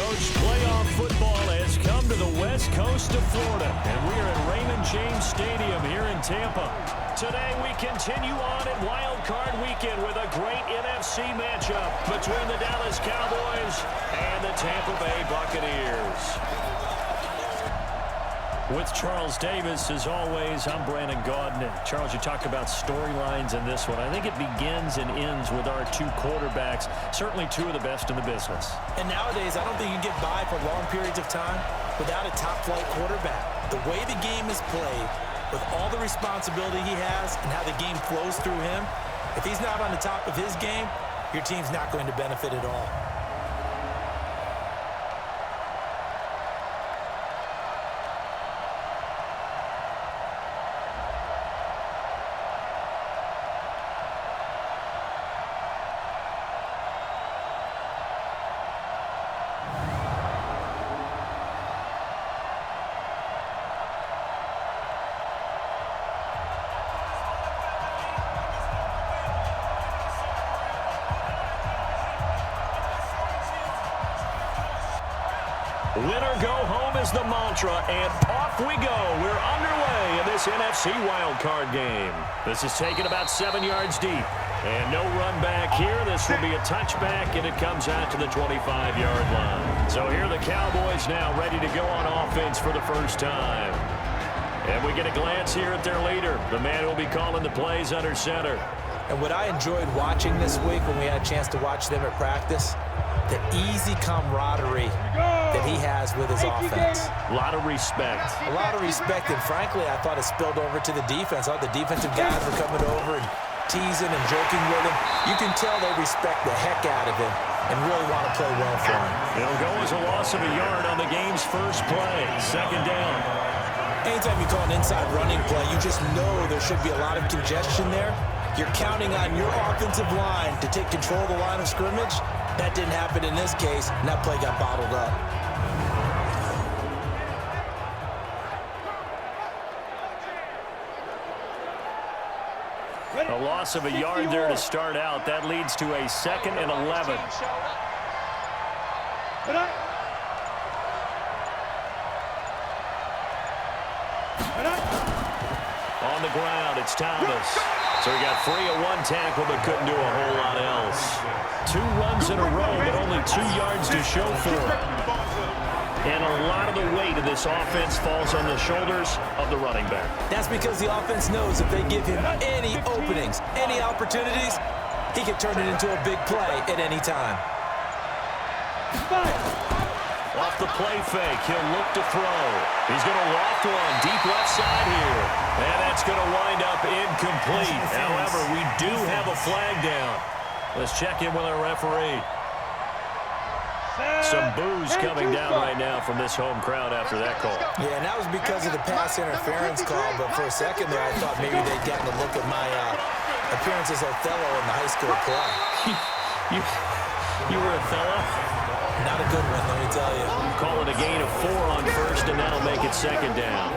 Coach, playoff football has come to the west coast of Florida, and we are at Raymond James Stadium here in Tampa. Today we continue on in Wild Card Weekend with a great NFC matchup between the Dallas Cowboys and the Tampa Bay Buccaneers. With Charles Davis, as always, I'm Brandon Gaudin. And Charles, you talk about storylines in this one. I think it begins and ends with our two quarterbacks, certainly two of the best in the business. And nowadays, I don't think you can get by for long periods of time without a top-flight quarterback. The way the game is played, with all the responsibility he has and how the game flows through him, if he's not on the top of his game, your team's not going to benefit at all. Winner go home is the mantra, and off we go. We're underway in this NFC wildcard game. This is taken about 7 yards deep. And no run back here. This will be a touchback, and it comes out to the 25-yard line. So here are the Cowboys now ready to go on offense for the first time. And we get a glance here at their leader, the man who will be calling the plays under center. And what I enjoyed watching this week when we had a chance to watch them at practice, the easy camaraderie that he has with his offense. A lot of respect. A lot of respect, and frankly, I thought it spilled over to the defense. I thought the defensive guys were coming over and teasing and joking with him. You can tell they respect the heck out of him and really want to play well for him. It'll go as a loss of a yard on the game's first play. Second down. Anytime you call an inside running play, you just know there should be a lot of congestion there. You're counting on your offensive line to take control of the line of scrimmage. That didn't happen in this case, and that play got bottled up. A loss of a yard there to start out. That leads to a 2nd and 11. On the ground, it's Thomas. So he got free of one tackle but couldn't do a whole lot else. 2 runs in a row, but only 2 yards to show for it. And a lot of the weight of this offense falls on the shoulders of the running back. That's because the offense knows if they give him any openings, any opportunities, he can turn it into a big play at any time. Off the play fake, he'll look to throw. He's going to loft one deep left side here. And that's going to wind up incomplete. However, we do have a flag down. Let's check in with our referee. Some boos coming down right now from this home crowd after that call. Yeah, and that was because of the pass interference call. But for a second there, I thought maybe they'd gotten a look at my appearance as Othello in the high school play. You were Othello? Not a good one, let me tell you. Call it a gain of 4 on first, and that'll make it second down.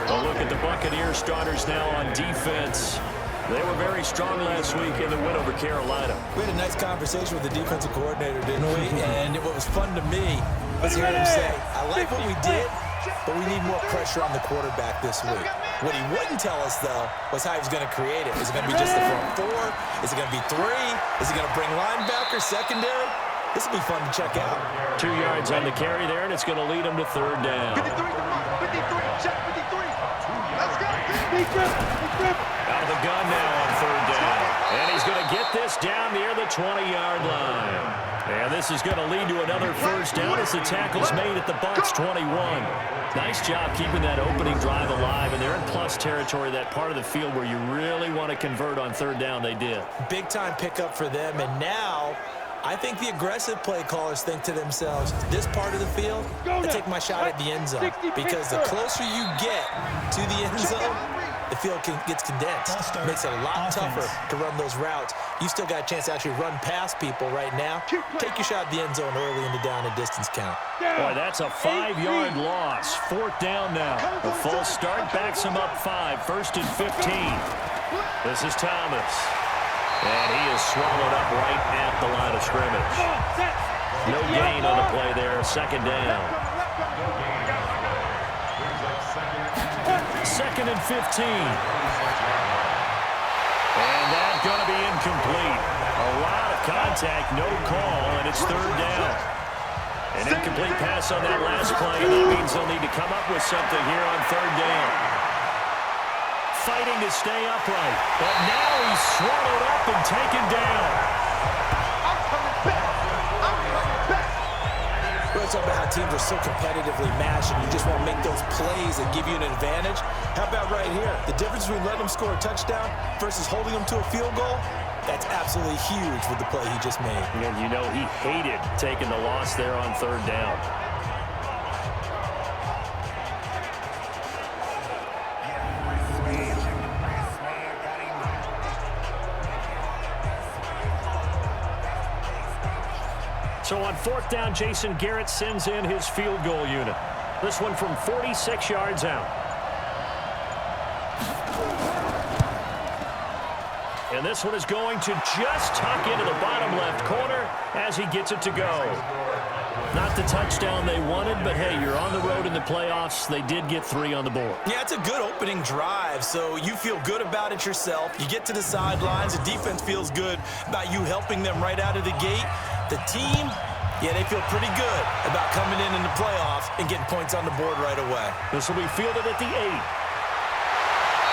A look at the Buccaneers starters now on defense. They were very strong last week in the win over Carolina. We had a nice conversation with the defensive coordinator, didn't we? And what was fun to me was hearing him say, I like what we did, but we need more pressure on the quarterback this week. What he wouldn't tell us, though, was how he was going to create it. Is it going to be just the front 4? Is it going to be 3? Is he going to bring linebackers, secondary? This will be fun to check out. 2 yards on the carry there, and it's going to lead him to third down. 53, check 53. Let's go. Out of the gun now on third down. And he's going to get this down near the 20-yard line. And this is going to lead to another first down as the tackle's made at the Bucs 21. Nice job keeping that opening drive alive, and they're in plus territory, that part of the field where you really want to convert on third down. They did. Big-time pickup for them, and now I think the aggressive play callers think to themselves, this part of the field, I take my shot at the end zone. Because the closer you get to the end zone, the field gets condensed. Makes it a lot tougher to run those routes. You still got a chance to actually run past people right now. Take your shot at the end zone early in the down and distance count. Boy, that's a 5-yard loss. 4th down now. The false start backs him up 5. 1st and 15. This is Thomas. And he is swallowed up right at the line of scrimmage. No gain on the play there. Second down. 2nd and 15. And that's going to be incomplete. A lot of contact, no call, and it's 3rd down. An incomplete pass on that last play, and that means they'll need to come up with something here on 3rd down. Fighting to stay upright, but now he's swallowed up and taken down. I'm coming back. I'm coming back. We're talking about how teams are so competitively matched, and you just want to make those plays that give you an advantage. How about right here? The difference between letting them score a touchdown versus holding them to a field goal, that's absolutely huge with the play he just made. And you know he hated taking the loss there on 3rd down. So on 4th down, Jason Garrett sends in his field goal unit. This one from 46 yards out. And this one is going to just tuck into the bottom left corner as he gets it to go. Not the touchdown they wanted, but hey, you're on the road in the playoffs. They did get 3 on the board. Yeah, it's a good opening drive, so you feel good about it yourself. You get to the sidelines. The defense feels good about you helping them right out of the gate. The team, yeah, they feel pretty good about coming in the playoffs and getting points on the board right away. This will be fielded at the 8.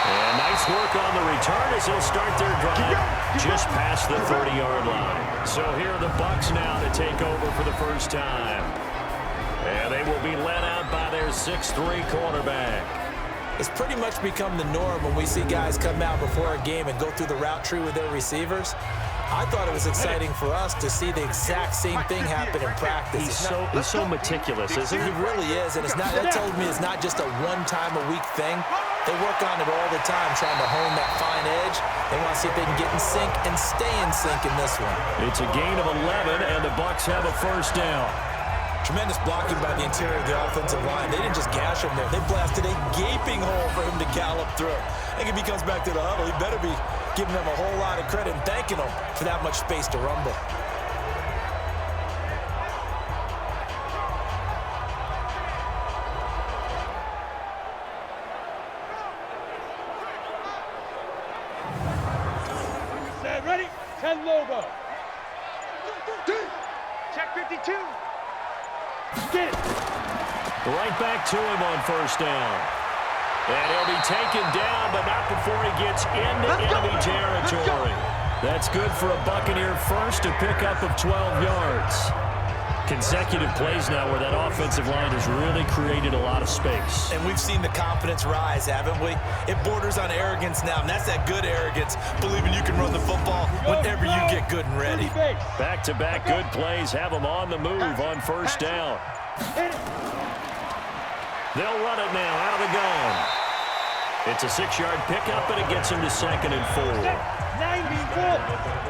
And nice work on the return as they'll start their drive just past the 30-yard line. So here are the Bucs now to take over for the first time. And they will be led out by their 6'3" quarterback. It's pretty much become the norm when we see guys come out before a game and go through the route tree with their receivers. I thought it was exciting for us to see the exact same thing happen in practice. He's so meticulous, isn't he? He really is, and that tells me it's not just a one-time-a-week thing. They work on it all the time, trying to hone that fine edge. They want to see if they can get in sync and stay in sync in this one. It's a gain of 11, and the Bucs have a first down. Tremendous blocking by the interior of the offensive line. They didn't just gash him there. They blasted a gaping hole for him to gallop through. I think if he comes back to the huddle, he better be giving them a whole lot of credit and thanking them for that much space to rumble. Ready? 10 logo. Check 52. Get it. Right back to him on first down. And he'll be taken down, but not before he gets into enemy territory. That's good for a Buccaneer first, a pickup of 12 yards. Consecutive plays now where that offensive line has really created a lot of space. And we've seen the confidence rise, haven't we? It borders on arrogance now, and that's that good arrogance, believing you can run the football whenever you get good and ready. Back-to-back good plays have them on the move on first down. They'll run it now out of the gun. It's a 6-yard pickup, and it gets him to 2nd and 4. 94.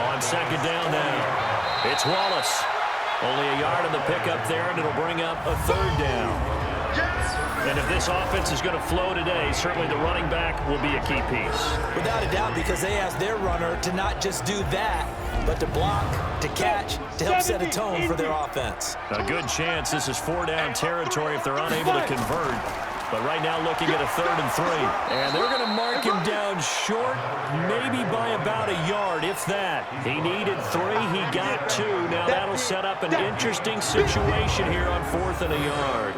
On second down now, it's Wallace. Only a yard on the pickup there, and it'll bring up a 3rd down. And if this offense is going to flow today, certainly the running back will be a key piece. Without a doubt, because they asked their runner to not just do that, but to block, to catch, to help set a tone for their offense. A good chance this is 4-down territory if they're unable to convert. But right now looking at a 3rd and 3. And they're going to mark him down short, maybe by about a yard, if that. He needed 3. He got 2. Now that'll set up an interesting situation here on 4th and a yard.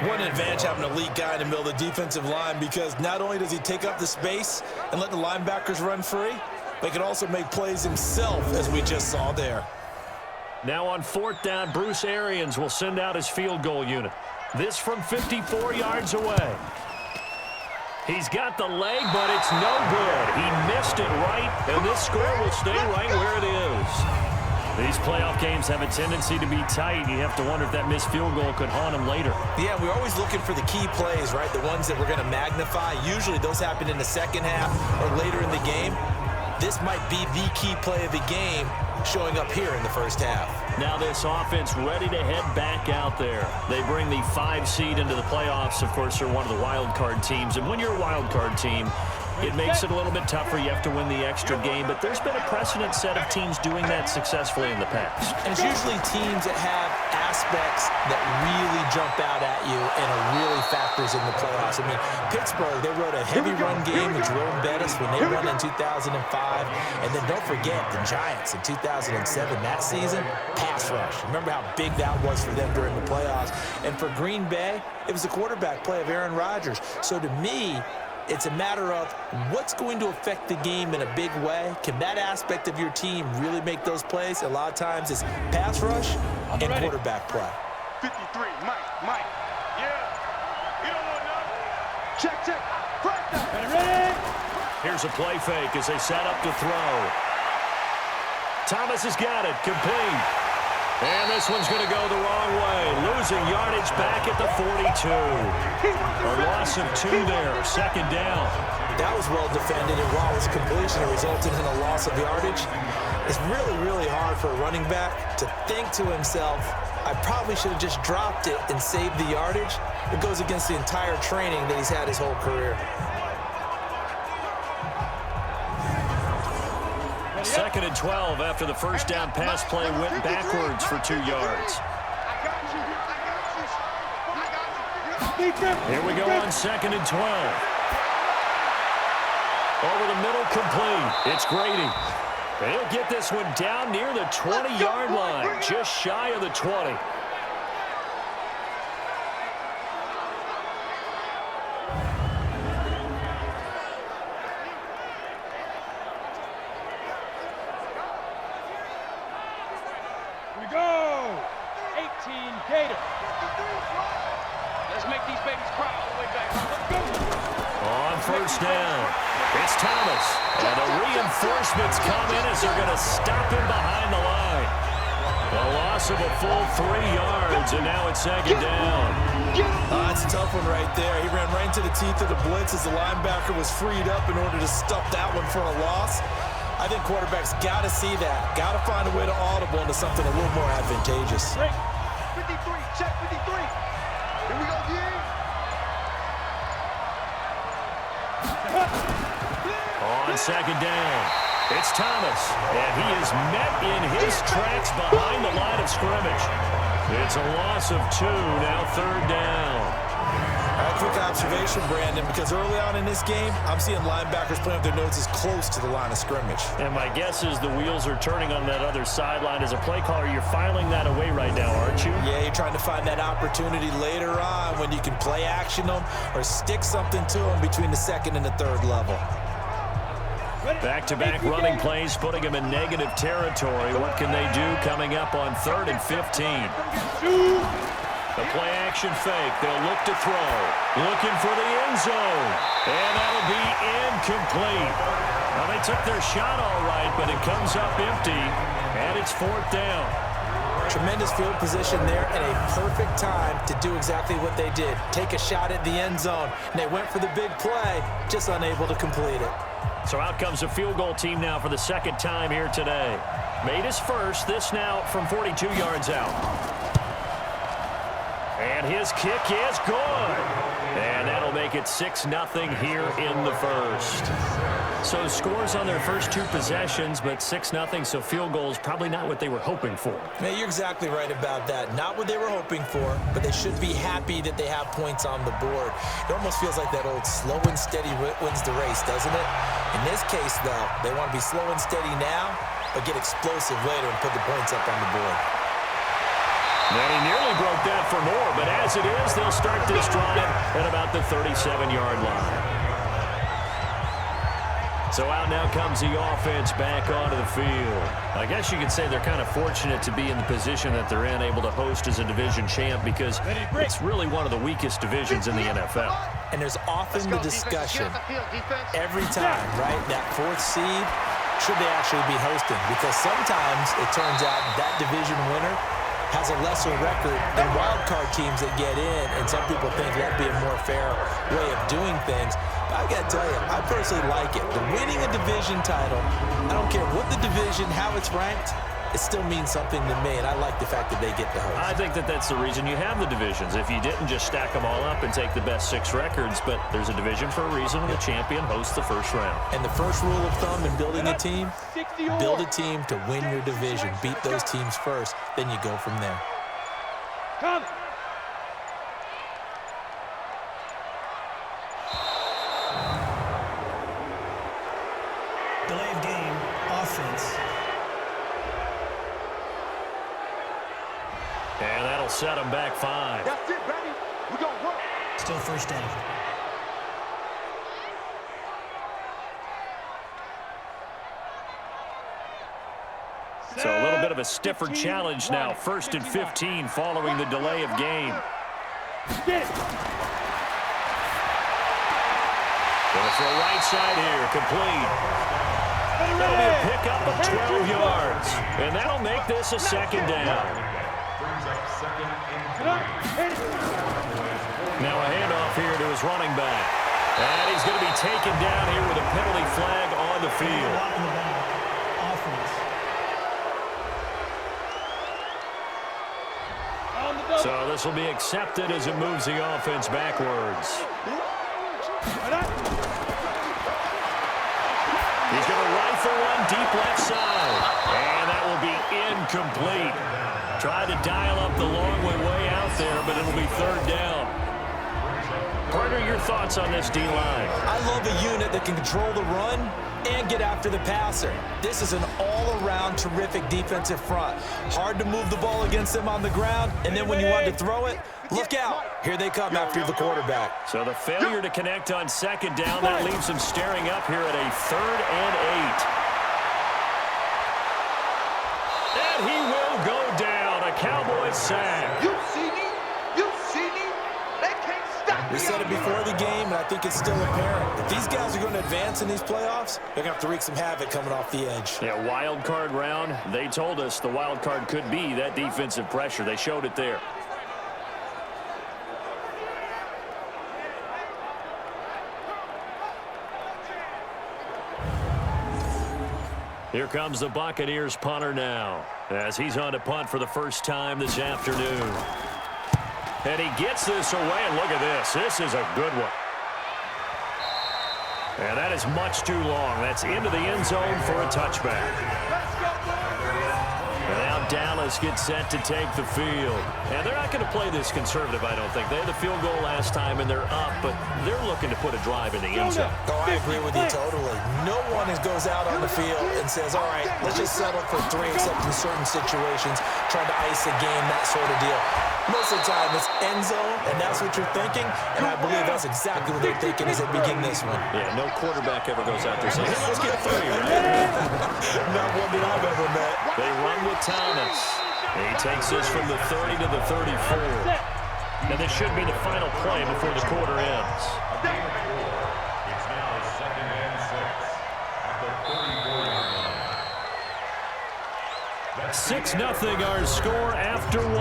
What an advantage having an elite guy in the middle of the defensive line, because not only does he take up the space and let the linebackers run free, but he can also make plays himself, as we just saw there. Now on 4th down, Bruce Arians will send out his field goal unit. This from 54 yards away. He's got the leg, but it's no good. He missed it right, and this score will stay right where it is. These playoff games have a tendency to be tight. You have to wonder if that missed field goal could haunt him later. Yeah, we're always looking for the key plays, right? The ones that we're going to magnify. Usually those happen in the second half or later in the game. This might be the key play of the game showing up here in the first half. Now this offense ready to head back out there. They bring the 5 seed into the playoffs. Of course, they're one of the wild card teams. And when you're a wild card team, it makes it a little bit tougher. You have to win the extra game, but there's been a precedent set of teams doing that successfully in the past. And it's usually teams that have aspects that really jump out at you and are really factors in the playoffs. I mean, Pittsburgh, they wrote a heavy run game with Jerome Bettis when they won in 2005. And then don't forget the Giants in 2007, that season, pass rush. Remember how big that was for them during the playoffs. And for Green Bay, it was the quarterback play of Aaron Rodgers. So to me, it's a matter of what's going to affect the game in a big way. Can that aspect of your team really make those plays? A lot of times it's pass rush and quarterback play. 53, Mike. Yeah. You don't want none. Check. Ready. Here's a play fake as they set up to throw. Thomas has got it, complete. And this one's going to go the wrong way. Losing yardage back at the 42. A loss of 2 there, second down. That was well defended, and while it was completion, it resulted in a loss of yardage. It's really, really hard for a running back to think to himself, I probably should have just dropped it and saved the yardage. It goes against the entire training that he's had his whole career. Second and 12 after the first down pass play went backwards for 2 yards. Here we go on second and 12. Over the middle, complete. It's Grady. And he'll get this one down near the 20-yard line, just shy of the 20. First down. It's Thomas. And the reinforcements come in as they're going to stop him behind the line. A loss of a full 3 yards, and now it's second down. That's a tough one right there. He ran right into the teeth of the blitz as the linebacker was freed up in order to stuff that one for a loss. I think quarterbacks got to see that. Got to find a way to audible into something a little more advantageous. 53, check 53. Here we go, D. On second down, it's Thomas, and he is met in his tracks behind the line of scrimmage. It's a loss of 2, now third down. Quick observation, Brandon, because early on in this game, I'm seeing linebackers playing with their noses close to the line of scrimmage. And my guess is the wheels are turning on that other sideline. As a play caller, you're filing that away right now, aren't you? Yeah, you're trying to find that opportunity later on when you can play action them or stick something to them between the second and the third level. Back-to-back running plays, putting them in negative territory. What can they do coming up on 3rd and 15? The play-action fake. They'll look to throw. Looking for the end zone. And that'll be incomplete. Well, they took their shot all right, but it comes up empty, and it's 4th down. Tremendous field position there and a perfect time to do exactly what they did. Take a shot at the end zone. And they went for the big play, just unable to complete it. So out comes a field goal team now for the second time here today. Made his first, this now from 42 yards out. And his kick is good. And that'll make it 6-0 here in the first. So scores on their first 2 possessions, but 6-0, so field goals probably not what they were hoping for. Man, you're exactly right about that. Not what they were hoping for, but they should be happy that they have points on the board. It almost feels like that old slow and steady wins the race, doesn't it? In this case, though, they want to be slow and steady now, but get explosive later and put the points up on the board. And he nearly broke that for more, but as it is, they'll start this drive at about the 37-yard line. So out now comes the offense back onto the field. I guess you could say they're kind of fortunate to be in the position that they're in, able to host as a division champ, because it's really one of the weakest divisions in the NFL. And there's often the discussion every time, right, that 4th seed, should they actually be hosting? Because sometimes it turns out that division winner has a lesser record than wildcard teams that get in, and some people think that'd be a more fair way of doing things. But I got to tell you, I personally like it. The winning a division title, I don't care what the division, how it's ranked, it still means something to me, and I like the fact that they get the host. I think that that's the reason you have the divisions. If you didn't just stack them all up and take the best 6 records, but there's a division for a reason, and the champion hosts the first round. And the first rule of thumb in building a team, build a team to win your division. Beat those teams first, then you go from there. Come. Delay of game, offense. And that'll set them back 5. That's it, baby. We're going to work. Still first down. So a little bit of a stiffer challenge now. 1st and 15 following the delay of game. Get it. Going for a right side here, complete. That'll be a pickup of 12 yards. And that'll make this a 2nd down. Now a handoff here to his running back. And he's going to be taken down here with a penalty flag on the field. So this will be accepted as it moves the offense backwards. He's going to rifle one deep left side. And that will be incomplete. Tried to dial up the long way out there, but it'll be 3rd down. Partner, your thoughts on this D-line? I love a unit that can control the run and get after the passer. This is an all-around terrific defensive front. Hard to move the ball against them on the ground, and then when you want to throw it, look out. Here they come after the quarterback. So the failure to connect on 2nd down, that leaves him staring up here at a 3rd and 8. And he will go down, a Cowboys sack. You see me? You see me? They can't stop me. We said it before the game, and I think it's still apparent. If these guys are going to advance in these playoffs, they're going to have to wreak some havoc coming off the edge. Yeah, wild card round. They told us the wild card could be that defensive pressure. They showed it there. Here comes the Buccaneers punter now, as he's on to punt for the first time this afternoon. And he gets this away, and look at this. This is a good one. And that is much too long. That's into the end zone for a touchback. And now Dallas gets set to take the field. And they're not going to play this conservative, I don't think. They had the field goal last time, and they're up, but they're looking to put a drive in the end zone. Oh, I agree with you totally. No one goes out on the field and says, all right, let's just settle for 3, except in certain situations, trying to ice a game, that sort of deal. Most of the time, it's end zone, and that's what you're thinking, and I believe that's exactly what they're thinking as they begin this one. Yeah, no quarterback ever goes out there saying, hey, let's get 3, right? Not one that I've ever met. They run with Thomas. And he takes this from the 30 to the 34. And this should be the final play before the quarter ends. It's now 2nd and 6 at the 34-yard line. 6-0 our score after 1.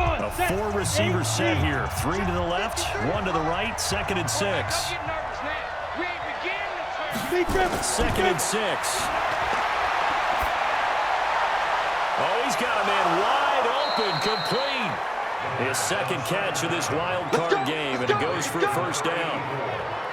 A 4-receiver set here. 3 to the left, 1 to the right, 2nd and 6. 2nd and 6. Oh, he's got a man wide open, complete. His 2nd catch of this wild card game, and it goes for a 1st down.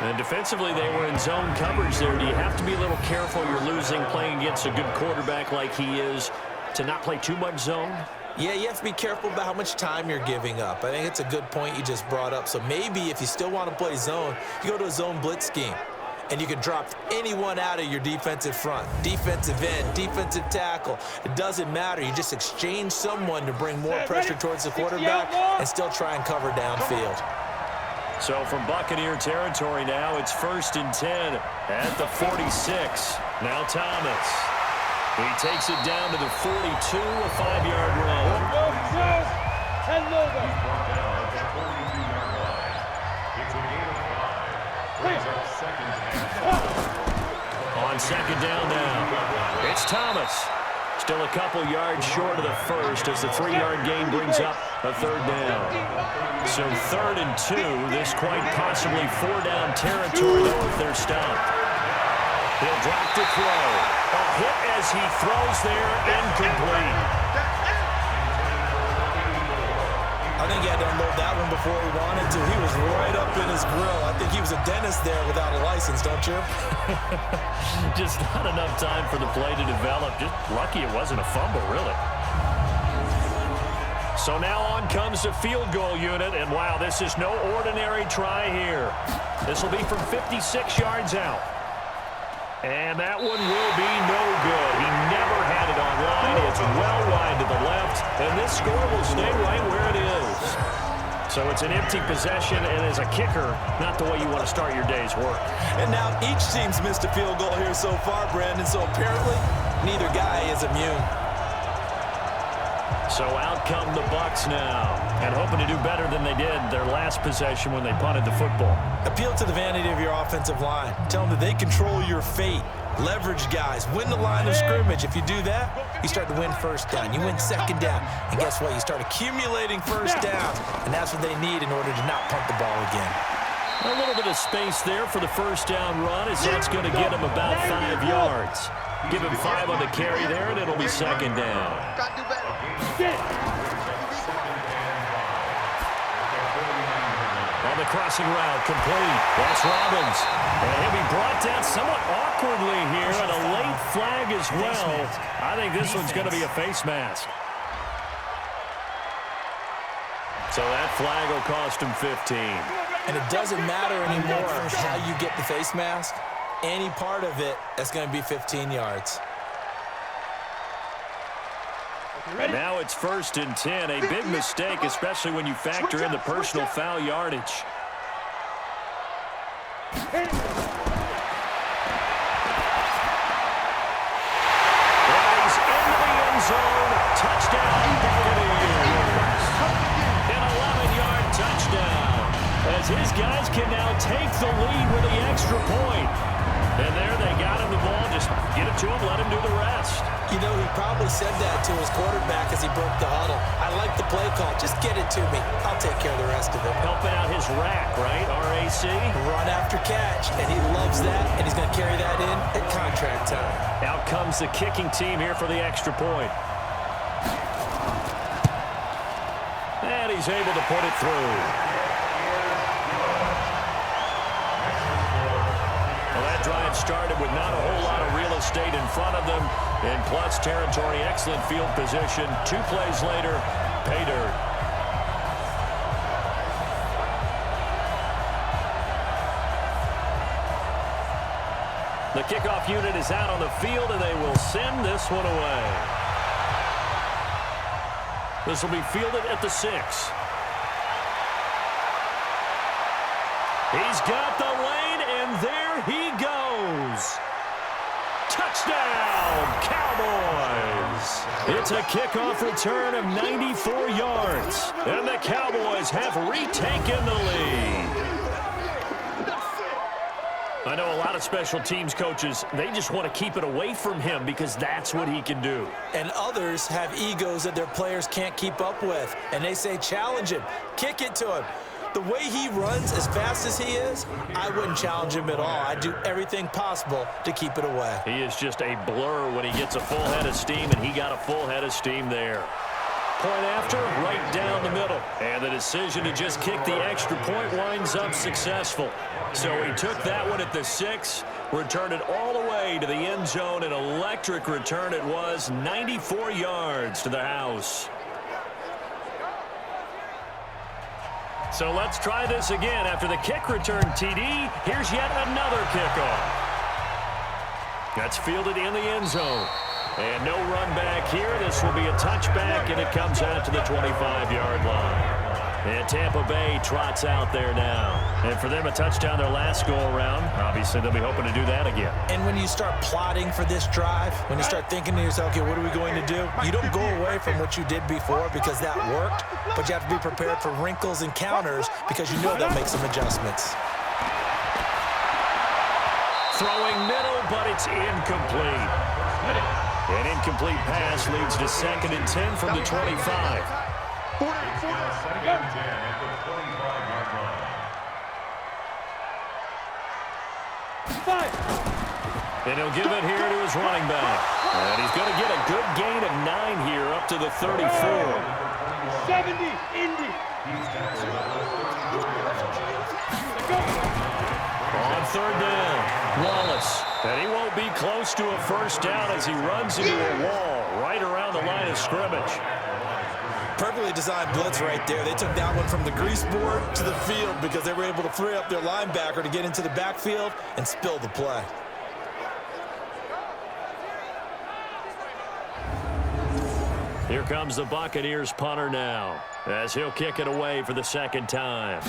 And defensively, they were in zone coverage there. Do you have to be a little careful? You're losing, playing against a good quarterback like he is, to not play too much zone? Yeah, you have to be careful about how much time you're giving up. I think it's a good point you just brought up. So maybe if you still want to play zone, you go to a zone blitz scheme. And you can drop anyone out of your defensive front. Defensive end, defensive tackle. It doesn't matter. You just exchange someone to bring more pressure towards the quarterback and still try and cover downfield. So from Buccaneer territory now, it's 1st and 10 at the 46. Now Thomas. He takes it down to the 42, a 5-yard run. On 2nd down now, it's Thomas. Still a couple yards short of the 1st as the 3-yard gain brings up a third down. So 3rd and 2. This quite possibly 4-down territory, though, if they're stopped. He'll drop to throw. A hit as he throws there, incomplete. I think he had to unload that one before he wanted to. He was right up in his grill. I think he was a dentist there without a license, don't you? Just not enough time for the play to develop. Just lucky it wasn't a fumble, really. So now on comes the field goal unit, and wow, this is no ordinary try here. This will be from 56 yards out. And that one will be no good. He never had it online. It's well wide to the left, and this score will stay right where it is. So it's an empty possession, and as a kicker, not the way you want to start your day's work. And now each team's missed a field goal here so far, Brandon, so apparently neither guy is immune. So out come the Bucs now, and hoping to do better than they did their last possession when they punted the football. Appeal to the vanity of your offensive line. Tell them that they control your fate. Leverage guys. Win the line of scrimmage. If you do that, you start to win first down. You win second down. And guess what? You start accumulating first downs. And that's what they need in order to not punt the ball again. A little bit of space there for the first down run, as that's going to get him about 5 yards. Give him 5 on the carry there, and it'll be second down. On the crossing route, complete. That's Robbins. And he'll be brought down somewhat awkwardly here, and a late flag as well. I think this one's going to be a face mask. So that flag will cost him 15. And it doesn't matter anymore how you get the face mask. Any part of it, that's going to be 15 yards. And now it's 1st and 10. A big mistake, especially when you factor in the personal foul yardage. And he's into the end zone. Touchdown, Buccaneers. An 11-yard touchdown. As his guys can now take the lead with the extra point. And there they got him the ball. Just get it to him, let him do the rest. You know, he probably said that to his quarterback as he broke the huddle. I like the play call. Just get it to me. I'll take care of the rest of it. Helping out his rack, right? RAC. Run after catch. And he loves that, and he's going to carry that in at contract time. Out comes the kicking team here for the extra point. And he's able to put it through. Drive started with not a whole lot of real estate in front of them. In plus territory, excellent field position. 2 plays later, pay dirt. The kickoff unit is out on the field, and they will send this one away. This will be fielded at the 6. He's got the lane, and there he goes. Touchdown, Cowboys. It's a kickoff return of 94 yards, and the Cowboys have retaken the lead. I know a lot of special teams coaches, they just want to keep it away from him because that's what he can do. And others have egos that their players can't keep up with, and they say challenge him, kick it to him. The way he runs as fast as he is, I wouldn't challenge him at all. I'd do everything possible to keep it away. He is just a blur when he gets a full head of steam, and he got a full head of steam there. Point after, right down the middle. And the decision to just kick the extra point winds up successful. So he took that one at the 6, returned it all the way to the end zone. An electric return it was, 94 yards to the house. So let's try this again. After the kick return TD, here's yet another kickoff. That's fielded in the end zone. And no run back here. This will be a touchback, and it comes out to the 25-yard line. And Tampa Bay trots out there now. And for them, a touchdown their last go-around. Obviously, they'll be hoping to do that again. And when you start plotting for this drive, when you start thinking to yourself, okay, what are we going to do? You don't go away from what you did before because that worked, but you have to be prepared for wrinkles and counters because you know they'll make some adjustments. Throwing middle, but it's incomplete. An incomplete pass leads to 2nd and 10 from the 25. It's now second and 10 at the 25-yard line. And he'll give it here to his running back. And he's going to get a good gain of 9 here up to the 34. 70, Indy. On third down, Wallace. And he won't be close to a first down as he runs into a wall right around the line of scrimmage. Perfectly designed blitz right there. They took that one from the grease board to the field because they were able to free up their linebacker to get into the backfield and spill the play. Here comes the Buccaneers punter now as he'll kick it away for the second time.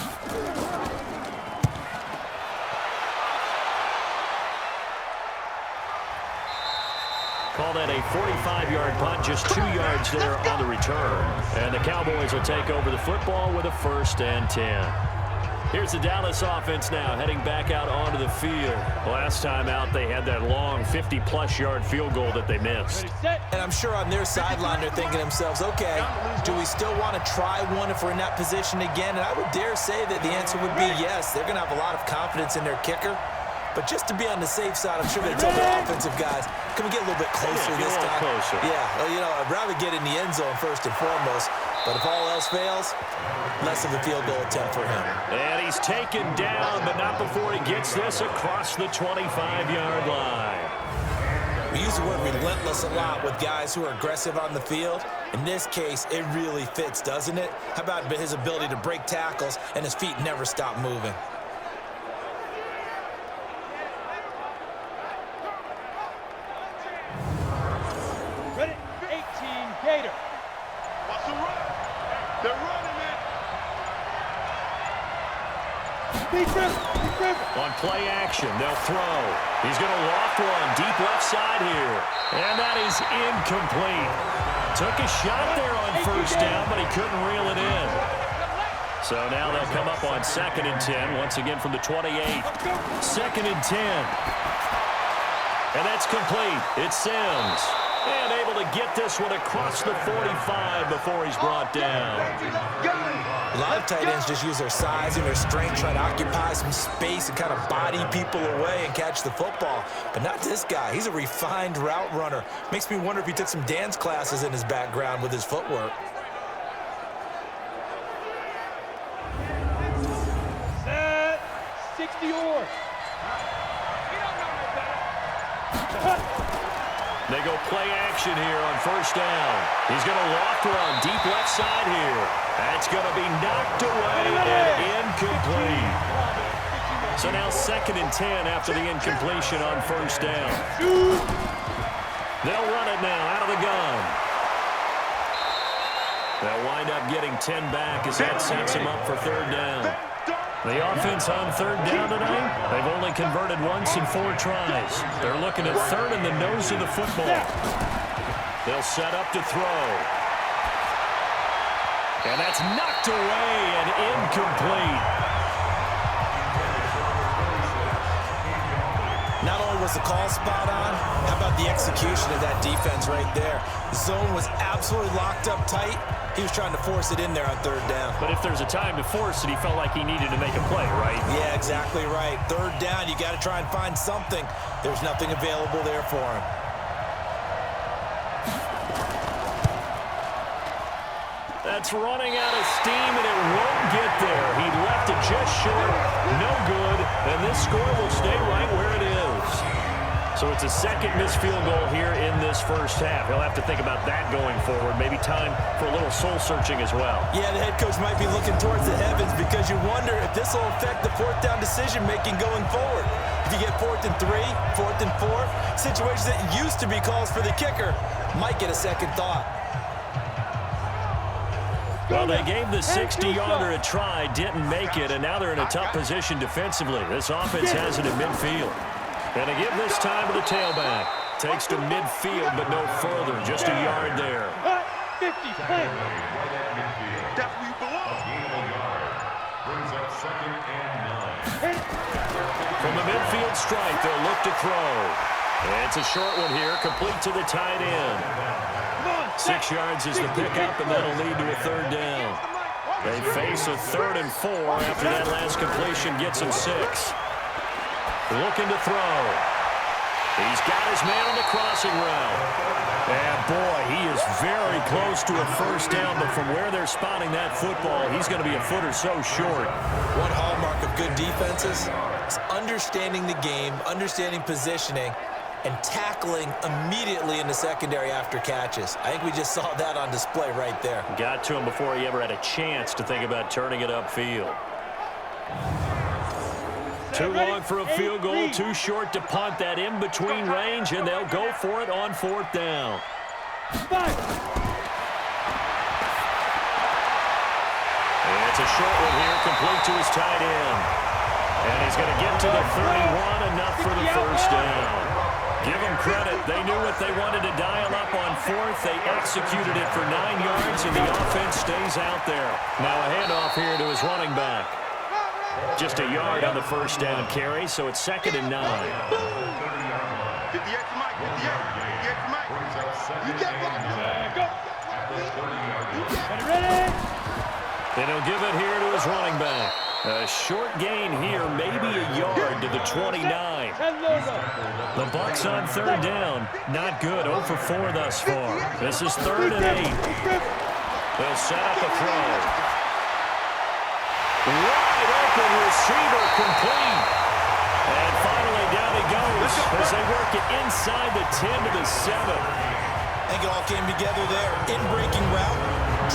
Call that a 45-yard punt, just 2 yards there on the return. And the Cowboys will take over the football with a 1st and 10. Here's the Dallas offense now heading back out onto the field. Last time out, they had that long 50-plus yard field goal that they missed. And I'm sure on their sideline they're thinking to themselves, okay, do we still want to try one if we're in that position again? And I would dare say that the answer would be yes. They're going to have a lot of confidence in their kicker. But just to be on the safe side, I'm sure they tell their offensive guys, can we get a little bit closer this time? Closer. Yeah, well, you know, I'd rather get in the end zone first and foremost. But if all else fails, less of a field goal attempt for him. And he's taken down, but not before he gets this across the 25-yard line. We use the word relentless a lot with guys who are aggressive on the field. In this case, it really fits, doesn't it? How about his ability to break tackles and his feet never stop moving? Ready? 18, Gator. Watch the run. They're running it. On play action, they'll throw. He's going to loft one deep left side here. And that is incomplete. Took a shot there on first down, but he couldn't reel it in. So now they'll come up on 2nd and 10, once again from the 28. 2nd and 10. And that's complete. It's Sims. And able to get this one across the 45 before he's brought down. A lot of tight ends just use their size and their strength, try to occupy some space and kind of body people away and catch the football. But not this guy. He's a refined route runner. Makes me wonder if he took some dance classes in his background with his footwork. Set. 60 or. They go play action here on first down. He's going to loft one deep left side here. That's going to be knocked away and incomplete. So now 2nd and 10 after the incompletion on first down. They'll run it now out of the gun. They'll wind up getting 10 back as that sets him up for 3rd down. The offense on 3rd down tonight, they've only converted once in 4 tries. They're looking at 3rd in the nose of the football. They'll set up to throw. And that's knocked away and incomplete. Not only was the call spot on, how about the execution of that defense right there? The zone was absolutely locked up tight. He was trying to force it in there on 3rd down. But if there's a time to force it, he felt like he needed to make a play, right? Yeah, exactly right. 3rd down, you got to try and find something. There's nothing available there for him. That's running out of steam, and it won't get there. He left it just short, no good, and this score will stay right where it is. So it's a 2nd missed field goal here in this first half. He'll have to think about that going forward. Maybe time for a little soul-searching as well. Yeah, the head coach might be looking towards the heavens because you wonder if this will affect the 4th down decision-making going forward. If you get 4th and 3, 4th and 4, situations that used to be calls for the kicker might get a second thought. Well, they gave the 60-yarder a try, didn't make it, and now they're in a tough position defensively. This offense has it in midfield. And to give this time to the tailback. Takes to midfield, but no further. Just a yard there. 50, play. That's where you belong. Brings up 2nd and 9. From the midfield strike, they'll look to throw. And it's a short one here, complete to the tight end. Come on, 6 yards is the pickup, and that'll lead to a third down. They face a 3rd and 4 after that last completion gets them 6. Looking to throw. He's got his man on the crossing route. And, boy, he is very close to a first down, but from where they're spotting that football, he's going to be a foot or so short. One hallmark of good defenses is understanding the game, understanding positioning, and tackling immediately in the secondary after catches. I think we just saw that on display right there. Got to him before he ever had a chance to think about turning it upfield. Too long for a field goal, too short to punt. That in-between range, and they'll go for it on 4th down. And it's a short one here, complete to his tight end. And he's going to get to the 31, enough for the first down. Give them credit. They knew what they wanted to dial up on 4th. They executed it for 9 yards, and the offense stays out there. Now a handoff here to his running back. Just a yard on the first down carry, so it's 2nd and 9. 58 to Mike, 58 to Mike. You get Ready? And he'll give it here to his running back. A short gain here, maybe a yard to the 29. The Bucs on 3rd down. Not good, 0 for 4 thus far. This is 3rd and 8. They'll set up a throw. Wide open receiver, complete. And finally down he goes as they work it inside the 10 to the 7. I think it all came together there. In-breaking route,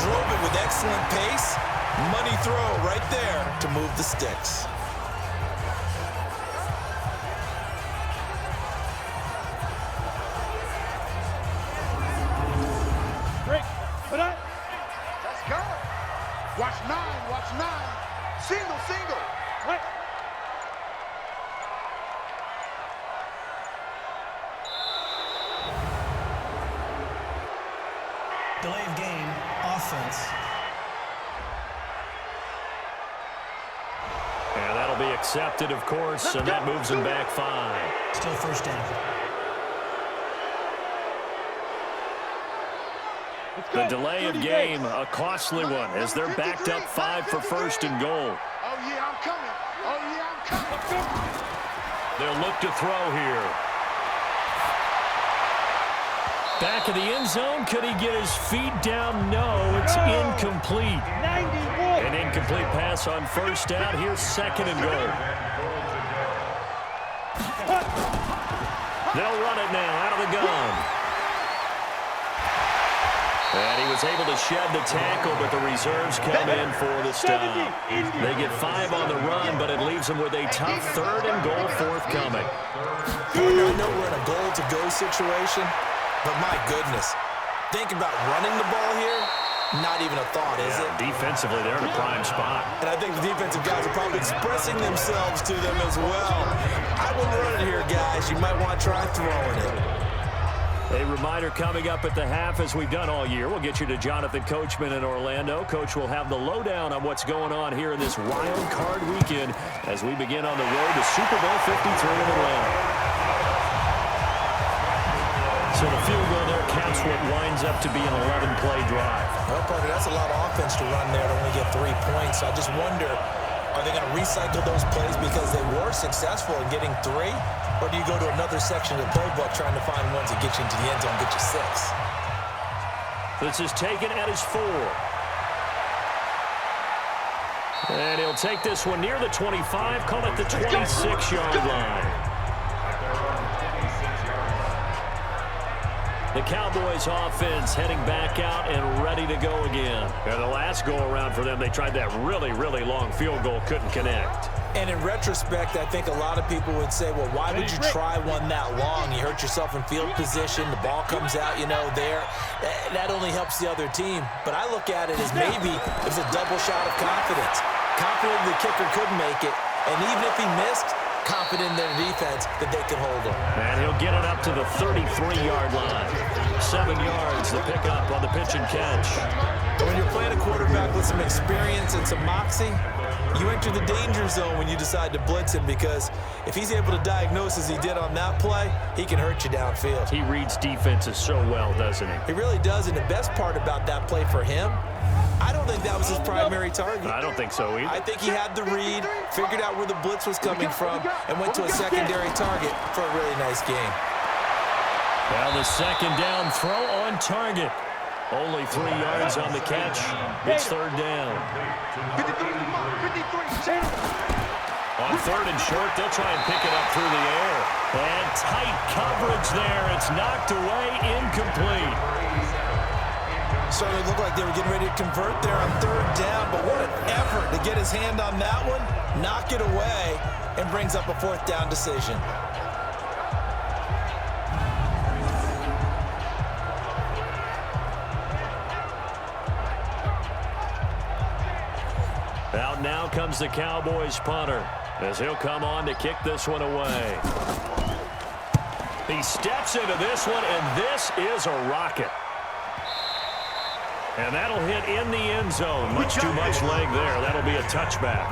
drove it with excellent pace. Money throw right there to move the sticks. Break. Put up. Let's go. Watch 9, watch 9. Single, single. Right. Delay of game, offense. And that'll be accepted, of course, and that moves him back 5. Still first down. The delay of game, a costly one, as they're backed up 5 for 1st and goal. Oh, yeah, I'm coming. Oh, yeah, I'm coming. They'll look to throw here. Back of the end zone, could he get his feet down? No, it's incomplete. 91. An incomplete pass on 1st down. Here's 2nd and goal. They'll run it now out of the gun. And he was able to shed the tackle, but the reserves come in for the stop. They get 5 on the run, but it leaves them with a tough 3rd and goal forthcoming. Partner, I know we're in a goal-to-go situation, but my goodness, thinking about running the ball here, not even a thought, is it? Defensively, they're in a prime spot. And I think the defensive guys are probably expressing themselves to them as well. I wouldn't run it here, guys. You might want to try throwing it. A reminder coming up at the half, as we've done all year. We'll get you to Jonathan Coachman in Orlando. Coach will have the lowdown on what's going on here in this wild card weekend as we begin on the road to Super Bowl 53 in Atlanta. So the field goal there counts what winds up to be an 11-play drive. Well, partner, that's a lot of offense to run there to only get 3 points. So I just wonder, are they going to recycle those plays because they were successful in getting 3? Or do you go to another section of the playbook trying to find ones that get you into the end zone, get you 6? This is taken at his 4. And he'll take this one near the 25, call it the 26-yard line. The Cowboys offense heading back out and ready to go again. And the last go-around for them, they tried that really, really long field goal, couldn't connect. And in retrospect, I think a lot of people would say, well, why would you try one that long? You hurt yourself in field position. The ball comes out, you know, there. That only helps the other team. But I look at it as maybe it was a double shot of confidence. Confident the kicker could make it. And even if he missed, confident in their defense that they can hold them. And he'll get it up to the 33-yard line. 7 yards, the pickup on the pitch and catch. When you're playing a quarterback with some experience and some moxie, you enter the danger zone when you decide to blitz him, because if he's able to diagnose as he did on that play, he can hurt you downfield. He reads defenses so well, doesn't he? He really does, and the best part about that play for him, I don't think that was his primary target. I don't think so either. I think he had the read, figured out where the blitz was coming from, and went to a secondary target for a really nice game. Well, the second down throw on target. Only 3 yards on the catch. It's third down. 53. On third and short, they'll try and pick it up through the air. And tight coverage there. It's knocked away, incomplete. Certainly looked like they were getting ready to convert there on third down, but what an effort to get his hand on that one, knock it away, and brings up a fourth down decision. Out now comes the Cowboys punter, as he'll come on to kick this one away. He steps into this one, and this is a rocket. And that'll hit in the end zone. Much too much leg there. That'll be a touchback.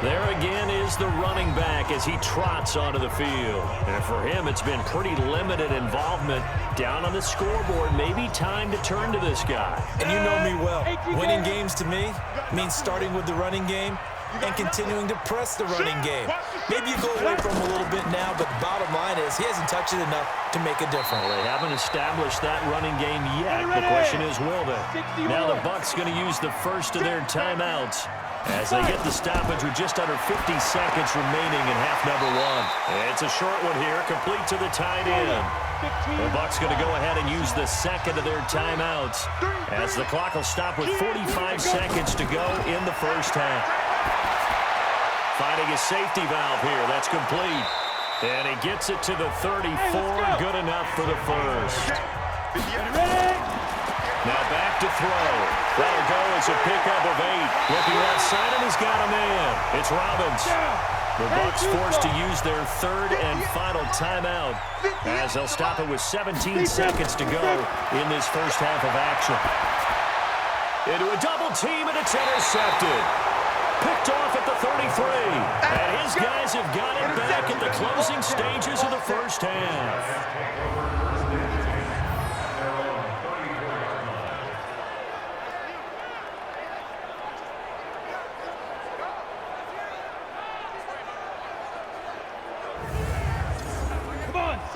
There again is the running back as he trots onto the field. And for him, it's been pretty limited involvement down on the scoreboard. Maybe time to turn to this guy. And you know me well. Winning games to me means starting with the running game and continuing to press the running game. Maybe you go away from him a little bit now, but the bottom line is he hasn't touched it enough to make a difference. Well, they haven't established that running game yet. The question is, will they? Now the Bucs going to use the first of their timeouts as they get the stoppage with just under 50 seconds remaining in half number 1. It's a short one here, complete to the tight end. The Bucs going to go ahead and use the second of their timeouts as the clock will stop with 45 seconds to go in the first half. Finding a safety valve here. That's complete. And he gets it to the 34. Good enough for the first. Now back to throw. That'll go as a pickup of 8. Looking left side, and he's got a man. It's Robbins. The Bucs forced to use their third and final timeout as they'll stop it with 17 seconds to go in this first half of action. Into a double team, and it's intercepted. Picked off at the 33. And his guys have got it back at the closing stages of the first half.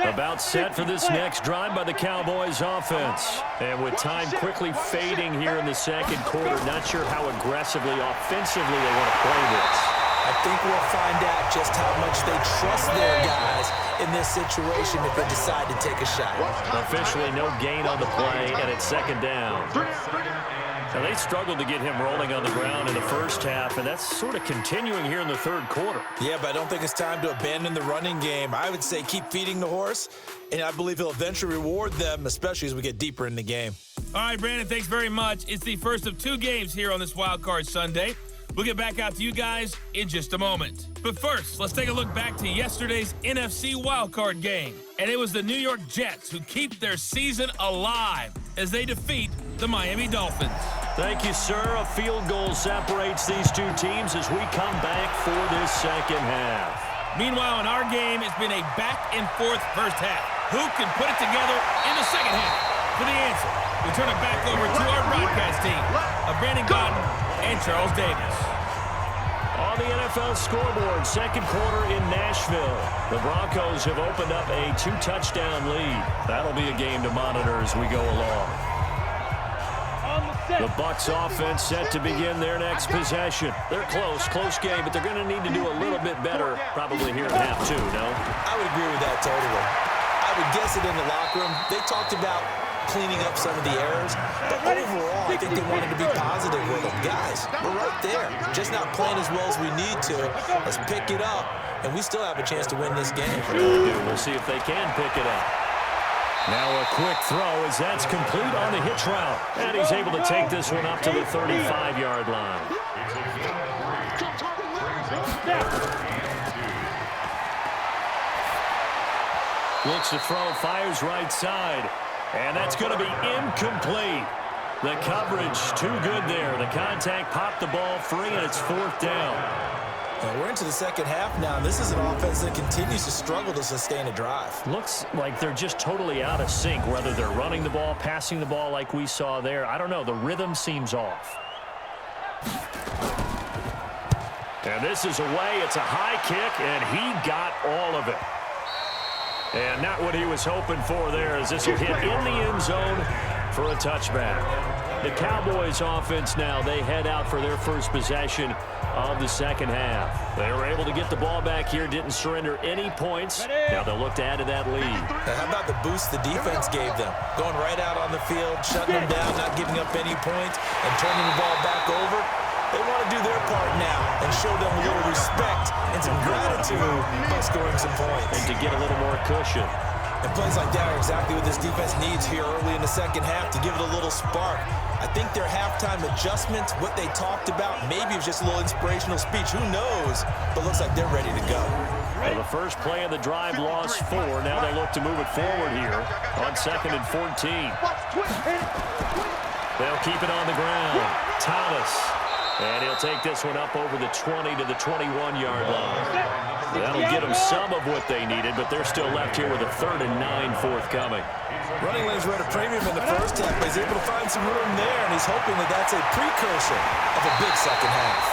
About set for this next drive by the Cowboys offense. And with time quickly fading here in the second quarter, not sure how aggressively, offensively they want to play this. I think we'll find out just how much they trust their guys in this situation if they decide to take a shot. Officially no gain on the play, and it's second down. Now, they struggled to get him rolling on the ground in the first half, and that's sort of continuing here in the third quarter. Yeah, but I don't think it's time to abandon the running game. I would say keep feeding the horse, and I believe he'll eventually reward them, especially as we get deeper in the game. All right, Brandon, thanks very much. It's the first of 2 games here on this Wild Card Sunday. We'll get back out to you guys in just a moment. But first, let's take a look back to yesterday's NFC wildcard game. And it was the New York Jets who keep their season alive as they defeat the Miami Dolphins. Thank you, sir. A field goal separates these 2 teams as we come back for this second half. Meanwhile, in our game, it's been a back-and-forth first half. Who can put it together in the second half? For the answer, we turn it back over to our broadcast team of Brandon Godden and Charles Davis. On the NFL scoreboard, second quarter in Nashville. The Broncos have opened up a 2-touchdown lead. That'll be a game to monitor as we go along. The Bucs offense set to begin their next possession. They're close game, but they're going to need to do a little bit better probably here in half 2, no? I would agree with that totally. I would guess it in the locker room. They talked about cleaning up some of the errors, but overall, I think they wanted to be positive with them. Guys, we're right there. Just not playing as well as we need to. Let's pick it up, and we still have a chance to win this game. We'll see if they can pick it up. Now a quick throw as that's complete on the hitch route. And he's able to take this one up to the 35-yard line. Looks to throw, fires right side. And that's going to be incomplete. The coverage too good there. The contact popped the ball free, and it's 4th down. We're into the second half now. This is an offense that continues to struggle to sustain a drive. Looks like they're just totally out of sync, whether they're running the ball, passing the ball like we saw there. I don't know. The rhythm seems off. And this is away. It's a high kick, and he got all of it. And not what he was hoping for there, as this will hit in the end zone for a touchback. The Cowboys offense now, they head out for their first possession of the second half. They were able to get the ball back here, didn't surrender any points. Now they'll look to add to that lead. Now how about the boost the defense gave them? Going right out on the field, shutting them down, not giving up any points, and turning the ball back over. They want to do their part now and show them a little respect and some gratitude by scoring some points. And to get a little more cushion. And plays like that are exactly what this defense needs here early in the second half to give it a little spark. I think their halftime adjustments, what they talked about, maybe it was just a little inspirational speech. Who knows? But looks like they're ready to go. Well, the first play of the drive lost 4. Now they look to move it forward here on 2nd and 14. They'll keep it on the ground. Thomas. And he'll take this one up over the 20 to the 21-yard line. That'll get them some of what they needed, but they're still left here with a 3rd and 9 forthcoming. Running lanes were at a premium in the first half, but he's able to find some room there, and he's hoping that that's a precursor of a big second half.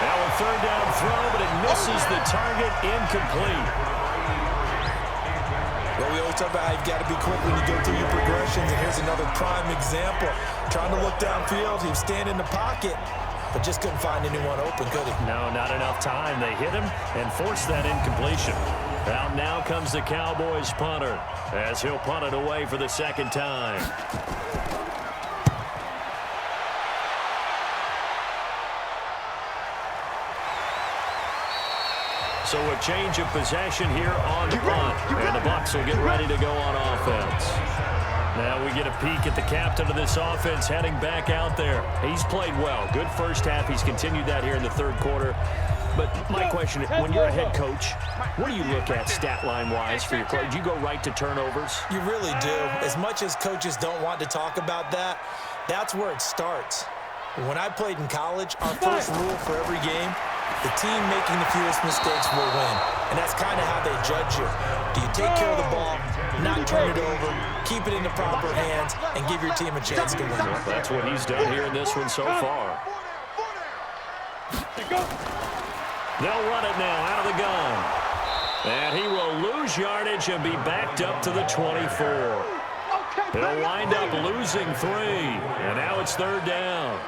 Now a 3rd down throw, but it misses the target, incomplete. Well, we always talk about how you've got to be quick when you go through your progressions, and here's another prime example. Trying to look downfield, he was standing in the pocket, but just couldn't find anyone open, could he? No, not enough time. They hit him and forced that incompletion. Now comes the Cowboys punter as he'll punt it away for the 2nd time. So a change of possession here on the punt, and the Bucs will get ready to go on offense. Now we get a peek at the captain of this offense heading back out there. He's played well. Good first half. He's continued that here in the 3rd quarter. But my question, when you're a head coach, what do you look at stat line-wise for your play? Do you go right to turnovers? You really do. As much as coaches don't want to talk about that, that's where it starts. When I played in college, our first rule for every game, the team making the fewest mistakes will win. And that's kind of how they judge you. Do you take care of the ball, not turn it over, keep it in the proper hands, and give your team a chance to win? Well, that's what he's done here in this one so far. They'll run it now out of the gun. And he will lose yardage and be backed up to the 24. He'll wind up losing 3. And now it's 3rd down.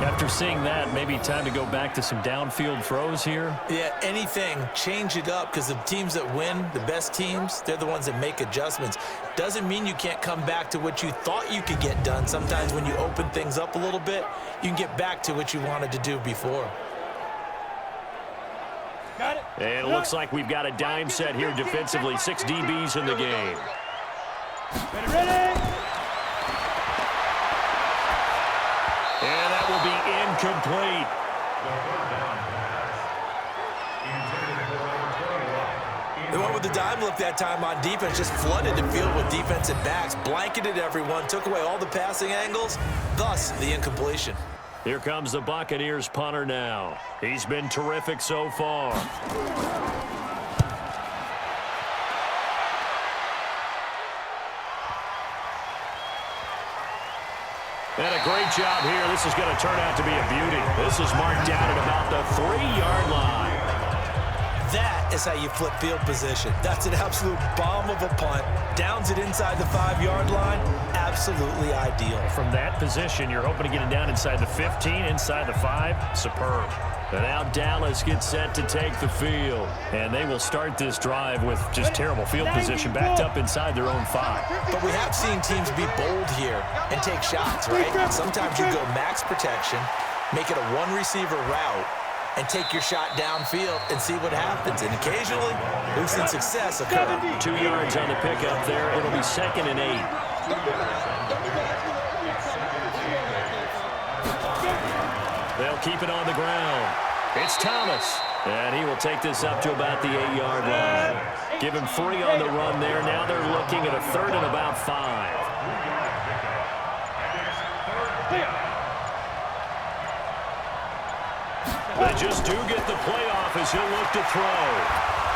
After seeing that, maybe time to go back to some downfield throws here. Yeah, anything. Change it up, because the teams that win, the best teams, they're the ones that make adjustments. Doesn't mean you can't come back to what you thought you could get done. Sometimes when you open things up a little bit, you can get back to what you wanted to do before. Got it. And it looks like we've got a dime set here defensively. 6 DBs in the game. Ready. And that will be incomplete. They went with the dime look that time on defense, just flooded the field with defensive backs, blanketed everyone, took away all the passing angles, thus the incompletion. Here comes the Buccaneers punter now. He's been terrific so far. And a great job here. This is going to turn out to be a beauty. This is marked down at about the 3-yard line. That is how you flip field position. That's an absolute bomb of a punt. Downs it inside the 5-yard line. Absolutely ideal. From that position, you're hoping to get it down inside the 15, inside the 5. Superb. And now Dallas gets set to take the field. And they will start this drive with just terrible field position, backed up inside their own 5. But we have seen teams be bold here and take shots, right? Sometimes you go max protection, make it a one-receiver route, and take your shot downfield and see what happens. And occasionally, we've seen success occur. 2 yards on the pickup there. It'll be 2nd and 8. They'll keep it on the ground. It's Thomas. And he will take this up to about the 8-yard line. Give him free on the run there. Now they're looking at a 3rd and about 5. They just do get the playoff as he'll look to throw.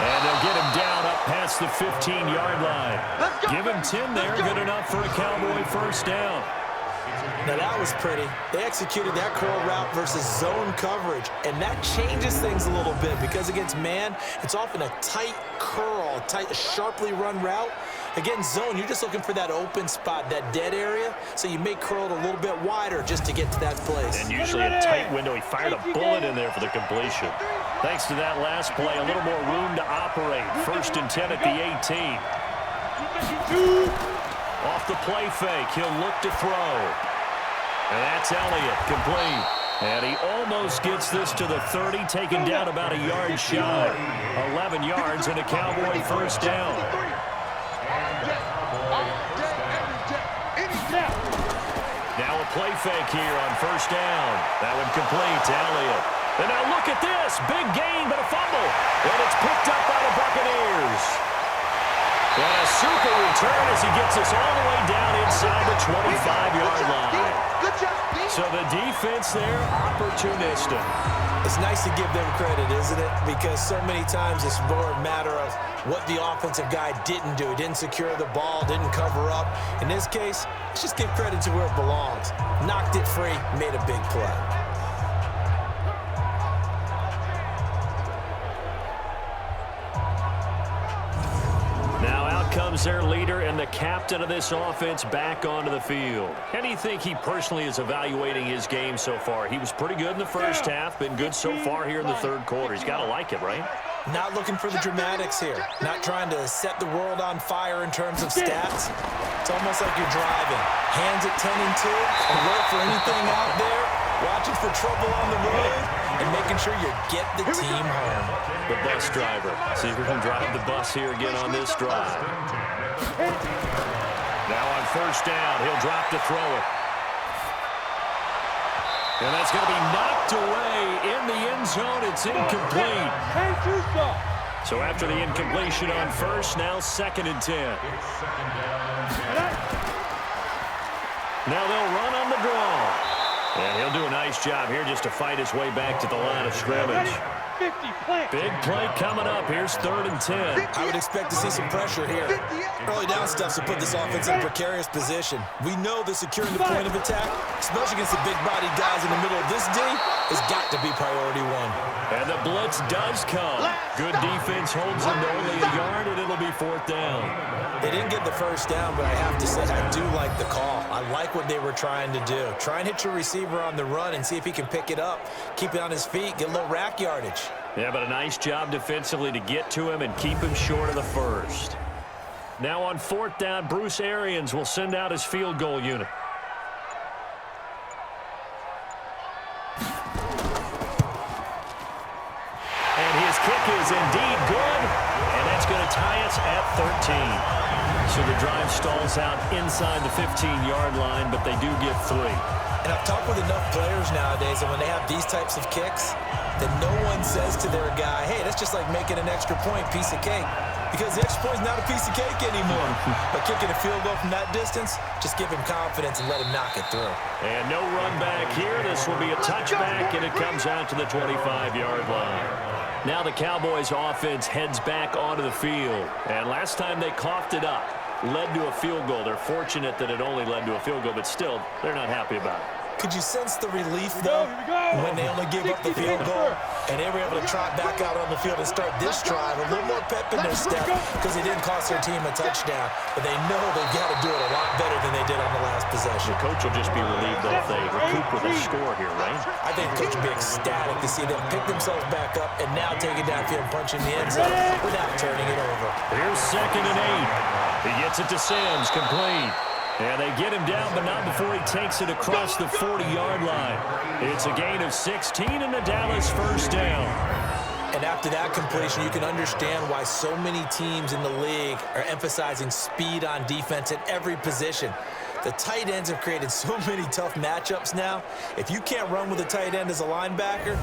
And they'll get him down up past the 15-yard line. Give him 10 there. Good enough for a Cowboy first down. Now that was pretty. They executed that curl route versus zone coverage, and that changes things a little bit because against man, it's often a tight curl, a sharply run route. Against zone, you're just looking for that open spot, that dead area, so you may curl it a little bit wider just to get to that place. And usually a tight window. He fired a bullet in there for the completion. Thanks to that last play, a little more room to operate. 1st and 10 at the 18. Off the play fake, he'll look to throw. And that's Elliott, complete. And he almost gets this to the 30, taken down about a yard shy. 11 yards and a Cowboy first down. Now a play fake here on first down. That one complete to Elliott. And now look at this. Big gain, but a fumble. And it's picked up by the Buccaneers. And a super return as he gets us all the way down inside the 25-yard line. So the defense there, opportunistic. It's nice to give them credit, isn't it? Because so many times it's more a matter of what the offensive guy didn't do. He didn't secure the ball, didn't cover up. In this case, let's just give credit to where it belongs. Knocked it free, made a big play. Comes their leader and the captain of this offense back onto the field. How do you think he personally is evaluating his game so far? He was pretty good in the first half, been good so far here in the 3rd quarter. He's got to like it, right? Not looking for the dramatics here. Not trying to set the world on fire in terms of stats. It's almost like you're driving. Hands at 10 and 2, alert for anything out there, watching for trouble on the road, and making sure you get the team home. The bus driver. See if we can drive the bus here again on this drive. Now on first down, he'll drop to throw it. And that's going to be knocked away in the end zone. It's incomplete. So after the incompletion on first, now 2nd and 10. Now they'll run on the draw. And he'll do a nice job here just to fight his way back to the line of scrimmage. Big play coming up. Here's 3rd and 10. I would expect to see some pressure here. Early down stuff to put this offense in a precarious position. We know that securing the point of attack, especially against the big-bodied guys in the middle of this D, has got to be priority 1. And the blitz does come. Good defense holds him to only a yard, and it'll be 4th down. They didn't get the first down, but I have to say I do like the call. I like what they were trying to do. Try and hit your receiver on the run and see if he can pick it up, keep it on his feet, get a little rack yardage. Yeah, but a nice job defensively to get to him and keep him short of the first. Now on 4th down, Bruce Arians will send out his field goal unit. And his kick is indeed good, and that's going to tie us at 13. So the drive stalls out inside the 15-yard line, but they do get 3. And I've talked with enough players nowadays, and when they have these types of kicks, then no one says to their guy, hey, that's just like making an extra point, piece of cake. Because the extra point is not a piece of cake anymore. But kicking a field goal from that distance, just give him confidence and let him knock it through. And no run back here. This will be a touchback, and it comes out to the 25-yard line. Now the Cowboys offense heads back onto the field. And last time they coughed it up, led to a field goal. They're fortunate that it only led to a field goal, but still, they're not happy about it. Could you sense the relief, though, when they only gave up the field goal and they were able to trot back out on the field and start this drive, a little more pep in their step because it didn't cost their team a touchdown, but they know they've got to do it a lot better than they did on the last possession. The coach will just be relieved though if they recoup with a score here, right? I think the coach will be ecstatic to see them pick themselves back up and now take it downfield and punch in the end zone without turning it over. Here's 2nd and 8. He gets it to Sims, complete. And they get him down, but not before he takes it across the 40-yard line. It's a gain of 16 and the Dallas first down. And after that completion, you can understand why so many teams in the league are emphasizing speed on defense at every position. The tight ends have created so many tough matchups now. If you can't run with a tight end as a linebacker,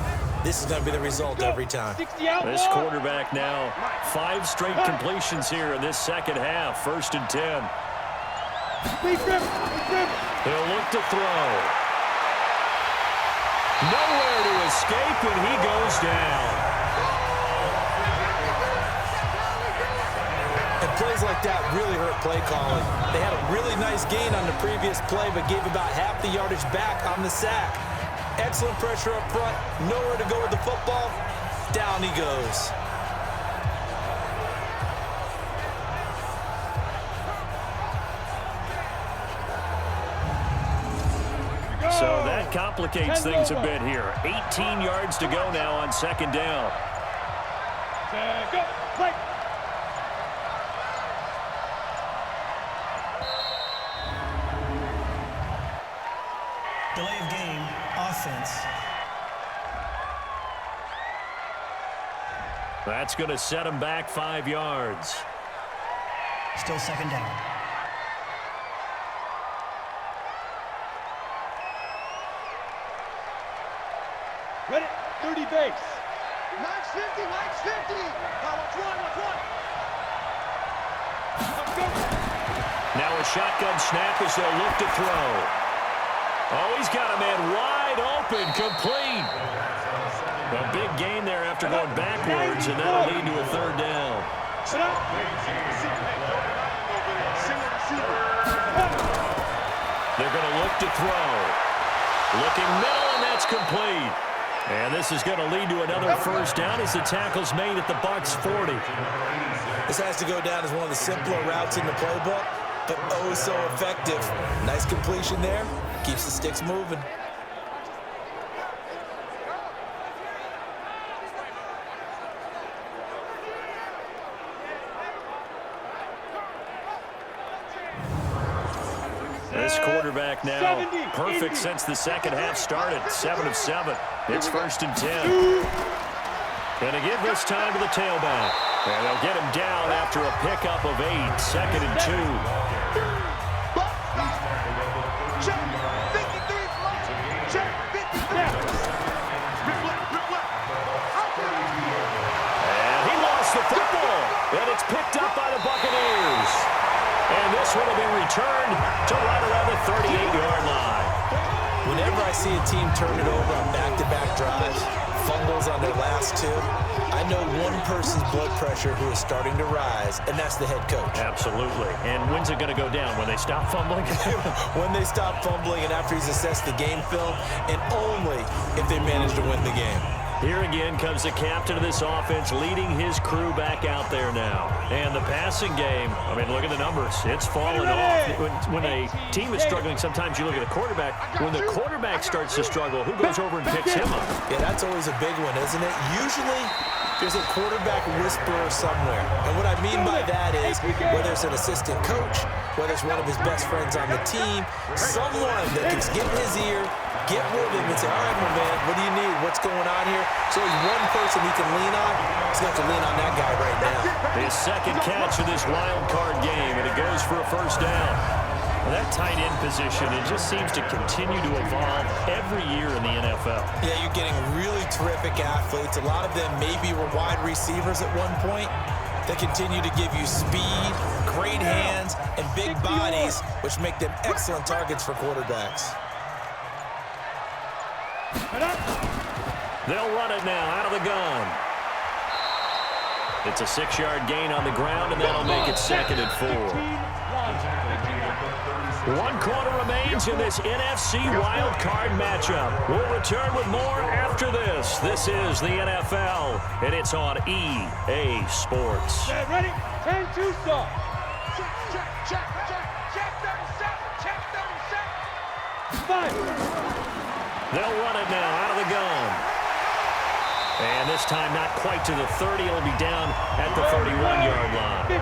this is going to be the result every time. This quarterback now, 5 straight completions here in this second half. 1st and 10. He'll look to throw. Nowhere to escape, and he goes down. And plays like that really hurt play calling. They had a really nice gain on the previous play, but gave about half the yardage back on the sack. Excellent pressure up front. Nowhere to go with the football. Down he goes. So that complicates things a bit here. 18 yards to go now on 2nd down. Go, play. Delay of game, offense. That's going to set him back 5 yards. Still 2nd down. Ready? 30 base. Max 50, Max 50. Now watch one. Let's go. Now a shotgun snap as they'll look to throw. Oh, he's got a man wide open, complete. A big gain there after going backwards, and that'll lead to a 3rd down. Sit up. They're going to look to throw. Looking middle, and that's complete. And this is going to lead to another 1st down as the tackle's made at the Bucs 40. This has to go down as one of the simpler routes in the playbook, but oh so effective. Nice completion there. Keeps the sticks moving. This quarterback now perfect since the second half started. 7 of 7. It's 1st and 10. And again this time to the tailback. And they'll get him down after a pickup of 8. 2nd and 2. Check. 53. Check. 53. And he lost the football. And it's picked up by the Buccaneers. And this one will be returned to right around the 38-yard line. Whenever I see a team turn it over on back-to-back drives, fumbles on their last 2, I know one person's blood pressure who is starting to rise, and that's the head coach. Absolutely. And when's it going to go down? When they stop fumbling? When they stop fumbling and after he's assessed the game film, and only if they manage to win the game. Here again comes the captain of this offense leading his crew back out there now. And the passing game, I mean, look at the numbers. It's fallen off. When a team is struggling, sometimes you look at the quarterback. When the quarterback starts to struggle, who goes over and picks him up? Yeah, that's always a big one, isn't it? Usually, there's a quarterback whisperer somewhere. And what I mean by that is, whether it's an assistant coach, whether it's one of his best friends on the team, someone that can get in his ear, get with him and say, all right, my man, what do you need? What's going on here? So there's one person he can lean on. He's going to have to lean on that guy right now. His second catch of this wild card game, and it goes for a 1st down. Well, that tight end position, it just seems to continue to evolve every year in the NFL. Yeah, you're getting really terrific athletes. A lot of them maybe were wide receivers at one point. They continue to give you speed, great hands, and big bodies, which make them excellent targets for quarterbacks. They'll run it now out of the gun. It's a 6-yard gain on the ground, and that'll make it 2nd and 4. 1 quarter remains in this NFC wild card matchup. We'll return with more after this. This is the NFL, and it's on EA Sports. Ready? 10-2 stop. Check. 5. They'll run it now out of the gun. And this time not quite to the 30. It'll be down at the 31-yard line.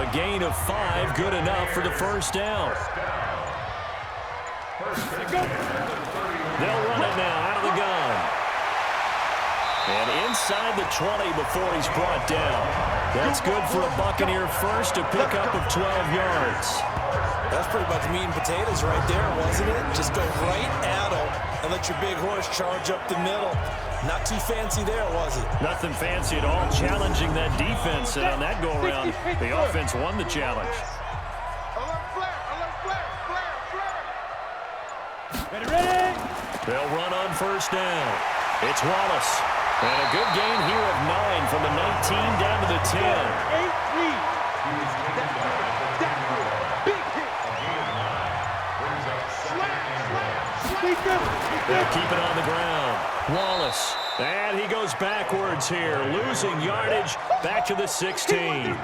A gain of 5, good enough for the 1st down. They'll run it now out of the gun. And inside the 20 before he's brought down. That's good for a Buccaneer first, a pickup of 12 yards. That's pretty much meat and potatoes right there, wasn't it? Just go right at him and let your big horse charge up the middle. Not too fancy there, was it? Nothing fancy at all, challenging that defense, and on that go-around, the offense won the challenge. Alert flare, alert flare, flare, flare. Ready, ready. They'll run on first down. It's Wallace. And a good gain here of 9 from the 19 down to the 10. 8 lead. Big hit. They'll keep it on the ground. Wallace. And he goes backwards here, losing yardage back to the 16.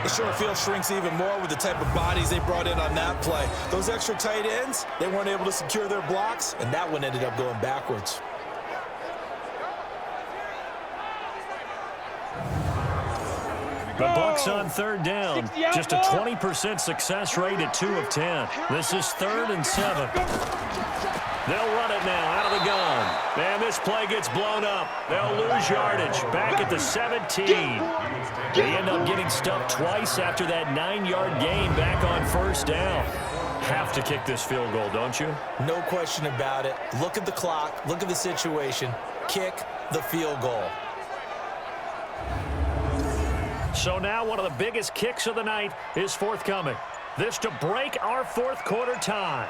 The short field shrinks even more with the type of bodies they brought in on that play. Those extra tight ends, they weren't able to secure their blocks, and that one ended up going backwards. The Bucs on third down. Just a 20% success rate at 2 of 10. This is 3rd and 7. They'll run it now out of the gun. And this play gets blown up. They'll lose yardage back at the 17. They end up getting stuffed twice after that 9-yard gain back on first down. Have to kick this field goal, don't you? No question about it. Look at the clock. Look at the situation. Kick the field goal. So now one of the biggest kicks of the night is forthcoming. This to break our fourth quarter tie.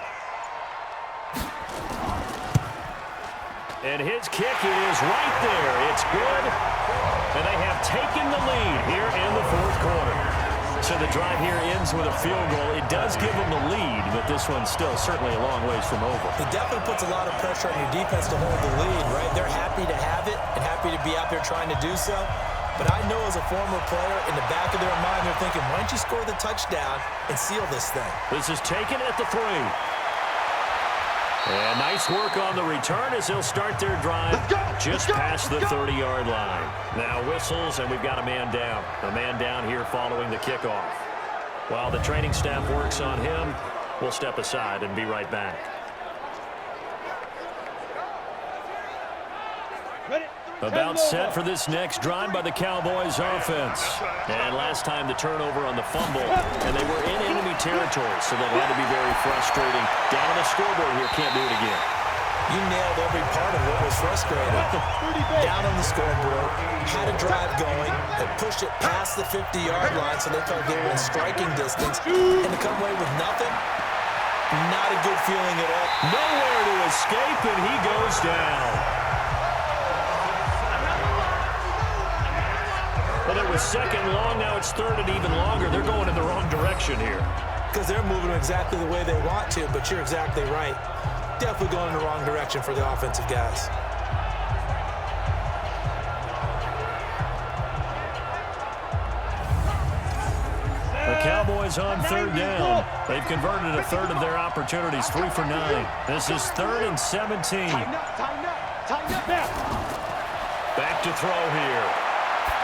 And his kick is right there. It's good. And they have taken the lead here in the fourth quarter. So the drive here ends with a field goal. It does give them the lead, but this one's still certainly a long ways from over. It definitely puts a lot of pressure on your defense to hold the lead, right? They're happy to have it and happy to be out there trying to do so. But I know as a former player, in the back of their mind, they're thinking, why don't you score the touchdown and seal this thing? This is taken at the 3. And nice work on the return as they'll start their drive just past the 30-yard line. Now whistles, and we've got a man down. A man down here following the kickoff. While the training staff works on him, we'll step aside and be right back. About set for this next drive by the Cowboys offense. And last time the turnover on the fumble, and they were in enemy territory, so that had to be very frustrating. Down on the scoreboard here, can't do it again. You nailed every part of what was frustrating. Down on the scoreboard, had a drive going, had pushed it past the 50-yard line so they thought they were in striking distance, and to come away with nothing, not a good feeling at all. Nowhere to escape, and he goes down. Well, it was second long, now it's third and even longer. They're going in the wrong direction here. Because they're moving exactly the way they want to, but you're exactly right. Definitely going in the wrong direction for the offensive guys. The Cowboys on third down. They've converted a third of their opportunities, 3 for 9. This is 3rd and 17. Back to throw here.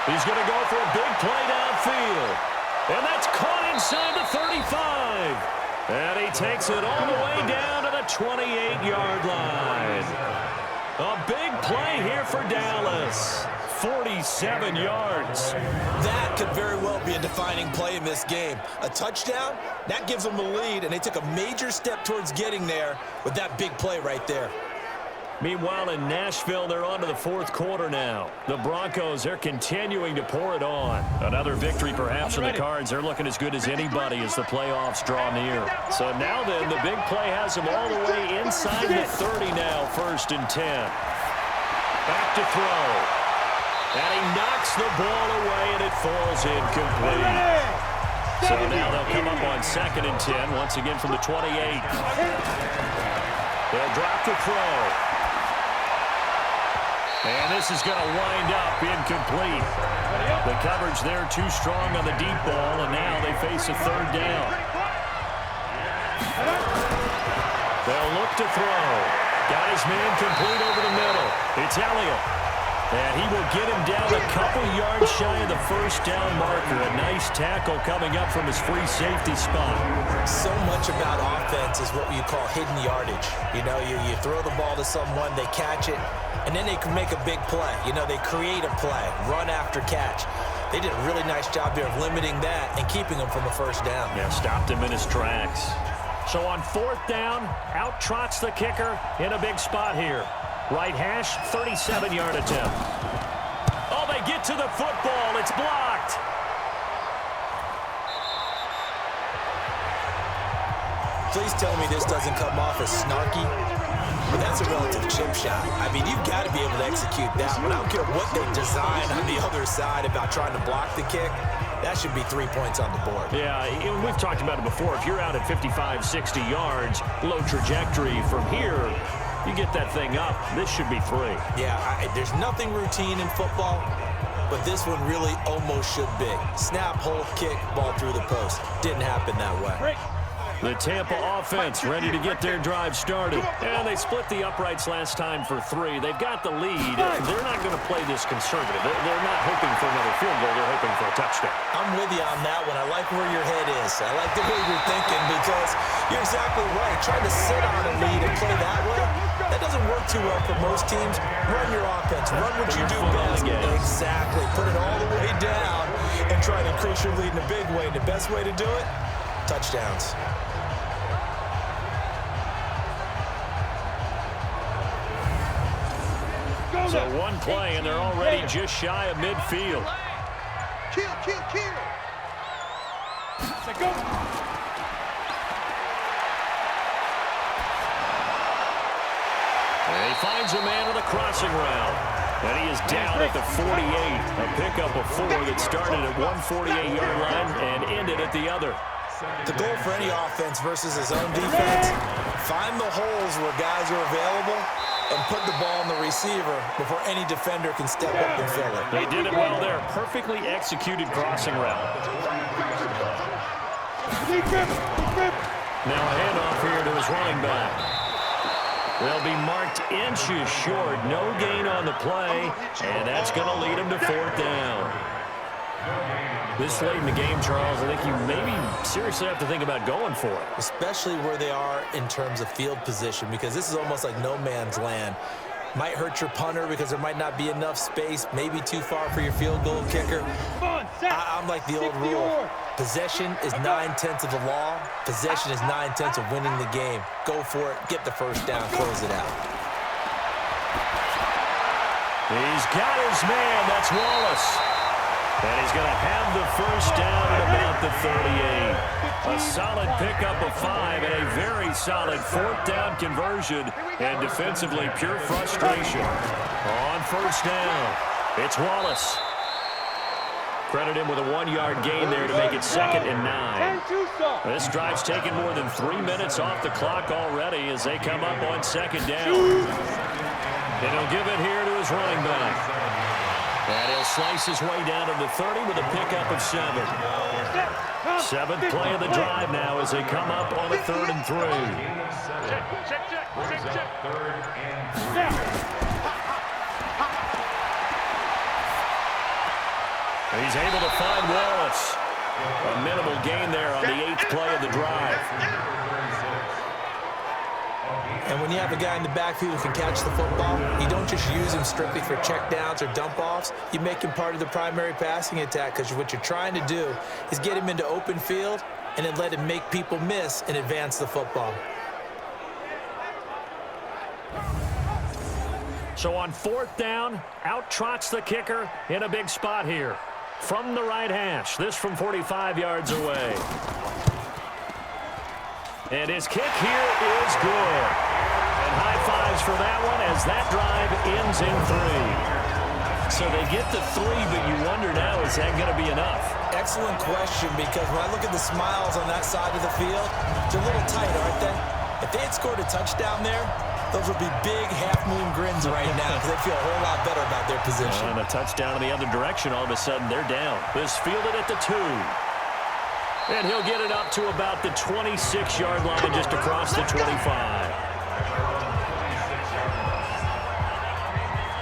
He's going to go for a big play downfield. And that's caught inside the 35. And he takes it all the way down to the 28-yard line. A big play here for Dallas. 47 yards. That could very well be a defining play in this game. A touchdown, that gives them the lead, and they took a major step towards getting there with that big play right there. Meanwhile, in Nashville, they're on to the fourth quarter now. The Broncos, they're continuing to pour it on. Another victory perhaps for the Cards. They're looking as good as anybody as the playoffs draw near. So now then, the big play has them all the way inside the 30 now, 1st and 10. Back to throw. And he knocks the ball away, and it falls incomplete. So now they'll come up on 2nd and 10, once again from the 28. They'll drop the throw. And this is going to wind up incomplete. The coverage there too strong on the deep ball, and now they face a 3rd down. They'll look to throw. Got his man complete over the middle. It's Elliott. And he will get him down a couple yards shy of the 1st down marker. A nice tackle coming up from his free safety spot. So much about offense is what you call hidden yardage. You know, you throw the ball to someone, they catch it, and then they can make a big play. You know, they create a play, run after catch. They did a really nice job there of limiting that and keeping him from a 1st down. Yeah, stopped him in his tracks. So on 4th down, out trots the kicker in a big spot here. Right hash, 37-yard attempt. Oh, they get to the football. It's blocked. Please tell me this doesn't come off as snarky, but that's a relative chip shot. I mean, you've got to be able to execute that one. I don't care what they design on the other side about trying to block the kick. That should be 3 points on the board. Yeah, we've talked about it before. If you're out at 55, 60 yards, low trajectory from here, you get that thing up. This should be 3. Yeah, there's nothing routine in football, but this one really almost should be. Snap, hold, kick, ball through the post. Didn't happen that way. The Tampa offense ready to get their drive started. And they split the uprights last time for 3. They've got the lead. They're not going to play this conservative. They're not hoping for another field goal. They're hoping for a touchdown. I'm with you on that one. I like where your head is. I like the way you're thinking because you're exactly right. Trying to sit on a lead and play that way, that doesn't work too well for most teams. Run your offense. Run what you do best. Exactly. Put it all the way down and try to increase your lead in a big way. And the best way to do it, touchdowns. So one play, and they're already just shy of midfield. Kill, kill, kill. Let's go. And he finds a man with a crossing route. And he is down at the 48. A pickup of 4 that started at 148-yard line and ended at the other. The goal for any offense versus his own defense, find the holes where guys are available and put the ball on the receiver before any defender can step up and fill it. They did it well there. Perfectly executed crossing route. Now a handoff here to his running back. They'll be marked inches short. No gain on the play, and that's going to lead him to 4th down. This late in the game, Charles, I think you maybe seriously have to think about going for it. Especially where they are in terms of field position, because this is almost like no man's land. Might hurt your punter because there might not be enough space, maybe too far for your field goal kicker. I'm like the old rule. Possession is 9/10 of the law. Possession is 9/10 of winning the game. Go for it, get the first down, close it out. He's got his man. That's Wallace. And he's going to have the first down at about the 38. A solid pickup of 5 and a very solid 4th down conversion. And defensively, pure frustration. On 1st down, it's Wallace. Credit him with a 1-yard gain there to make it 2nd and 9. This drive's taken more than 3 minutes off the clock already as they come up on 2nd down. And he'll give it here to his running back. And he'll slice his way down to the 30 with a pickup of 7. 7th play of the drive now as they come up on a 3rd and 3. He's able to find Wallace. A minimal gain there on the 8th play of the drive. And when you have a guy in the backfield who can catch the football, you don't just use him strictly for checkdowns or dump-offs. You make him part of the primary passing attack because what you're trying to do is get him into open field and then let him make people miss and advance the football. So on 4th down, out trots the kicker in a big spot here. From the right hash, this from 45 yards away. And his kick here is good. And high fives for that one as that drive ends in 3. So they get the 3, but you wonder now, is that going to be enough? Excellent question, because when I look at the smiles on that side of the field, they're a little tight, aren't they? If they had scored a touchdown there, those would be big half-moon grins right now because they feel a whole lot better about their position. And a touchdown in the other direction, all of a sudden they're down. This fielded at the 2. And he'll get it up to about the 26-yard line just across the 25.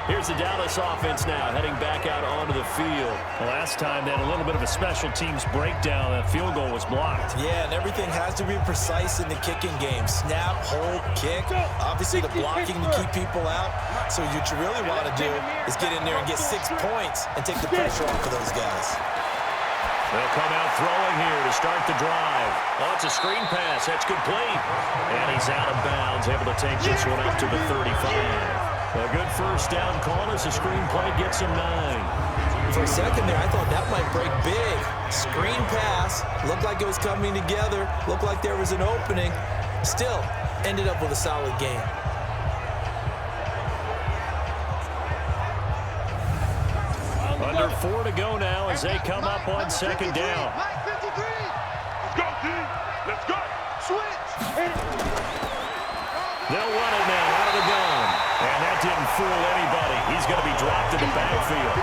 Here's the Dallas offense now heading back out onto the field. Last time they had a little bit of a special teams breakdown. That field goal was blocked. Yeah, and everything has to be precise in the kicking game. Snap, hold, kick. Obviously the blocking to keep people out. So what you really want to do is get in there and get 6 points and take the pressure off of those guys. They'll come out throwing here to start the drive. Oh, it's a screen pass. That's complete. And he's out of bounds, able to take this one up to the 35. A good first down call as the screen play gets him 9. For a second there, I thought that might break big. Screen pass. Looked like it was coming together. Looked like there was an opening. Still, ended up with a solid game. Under 4 to go now as they come up on second down. Let's go, D. Let's go. Switch. They'll run it now out of the gun. And that didn't fool anybody. He's going to be dropped in the backfield.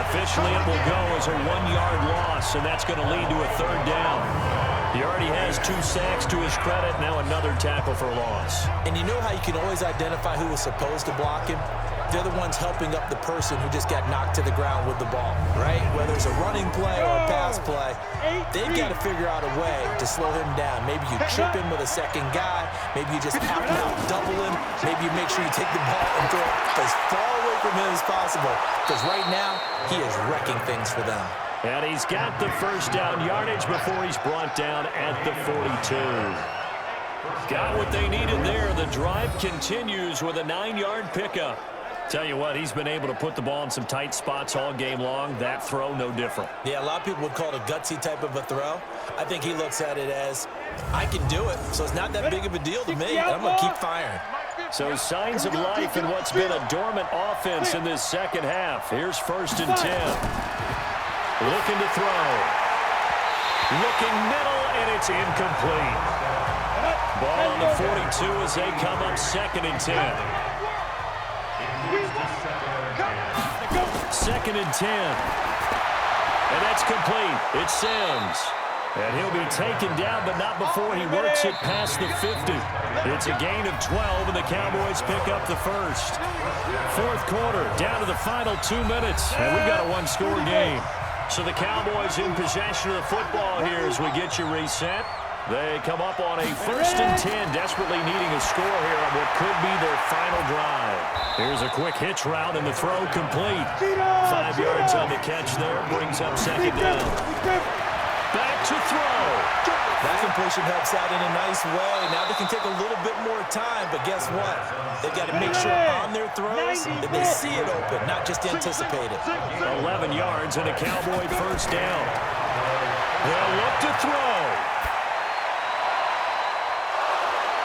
Officially, it will go as a 1-yard loss, and that's going to lead to a 3rd down. He already has 2 sacks to his credit. Now another tackle for loss. And you know how you can always identify who was supposed to block him? They're the ones helping up the person who just got knocked to the ground with the ball, right? Whether it's a running play or a pass play, they've got to figure out a way to slow him down. Maybe you chip him with a second guy. Maybe you just pop him out, double him. Maybe you make sure you take the ball and throw it as far away from him as possible. Because right now, he is wrecking things for them. And he's got the first down yardage before he's brought down at the 42. Got what they needed there. The drive continues with a 9-yard pickup. Tell you what, he's been able to put the ball in some tight spots all game long. That throw, no different. Yeah, a lot of people would call it a gutsy type of a throw. I think he looks at it as, I can do it, so it's not that big of a deal to me. I'm going to keep firing. So signs of life in what's been a dormant offense in this second half. Here's 1st and 10. Looking to throw. Looking middle, and it's incomplete. Ball on the 42 as they come up 2nd and 10. 2nd and 10. And that's complete. It's Sims. And he'll be taken down, but not before he works it past the 50. It's a gain of 12, and the Cowboys pick up the first. 4th quarter, down to the final 2 minutes, and we've got a 1-score game. So the Cowboys in possession of the football here as we get you reset. They come up on a 1st and 10, desperately needing a score here on what could be their final drive. Here's a quick hitch route, and the throw complete. 5 yards on the catch there, brings up 2nd down. Back to throw. That completion helps out in a nice way. Now they can take a little bit more time, but guess what? They've got to make sure on their throws that they see it open, not just anticipate it. 11 yards and a Cowboy 1st down. They'll look to throw.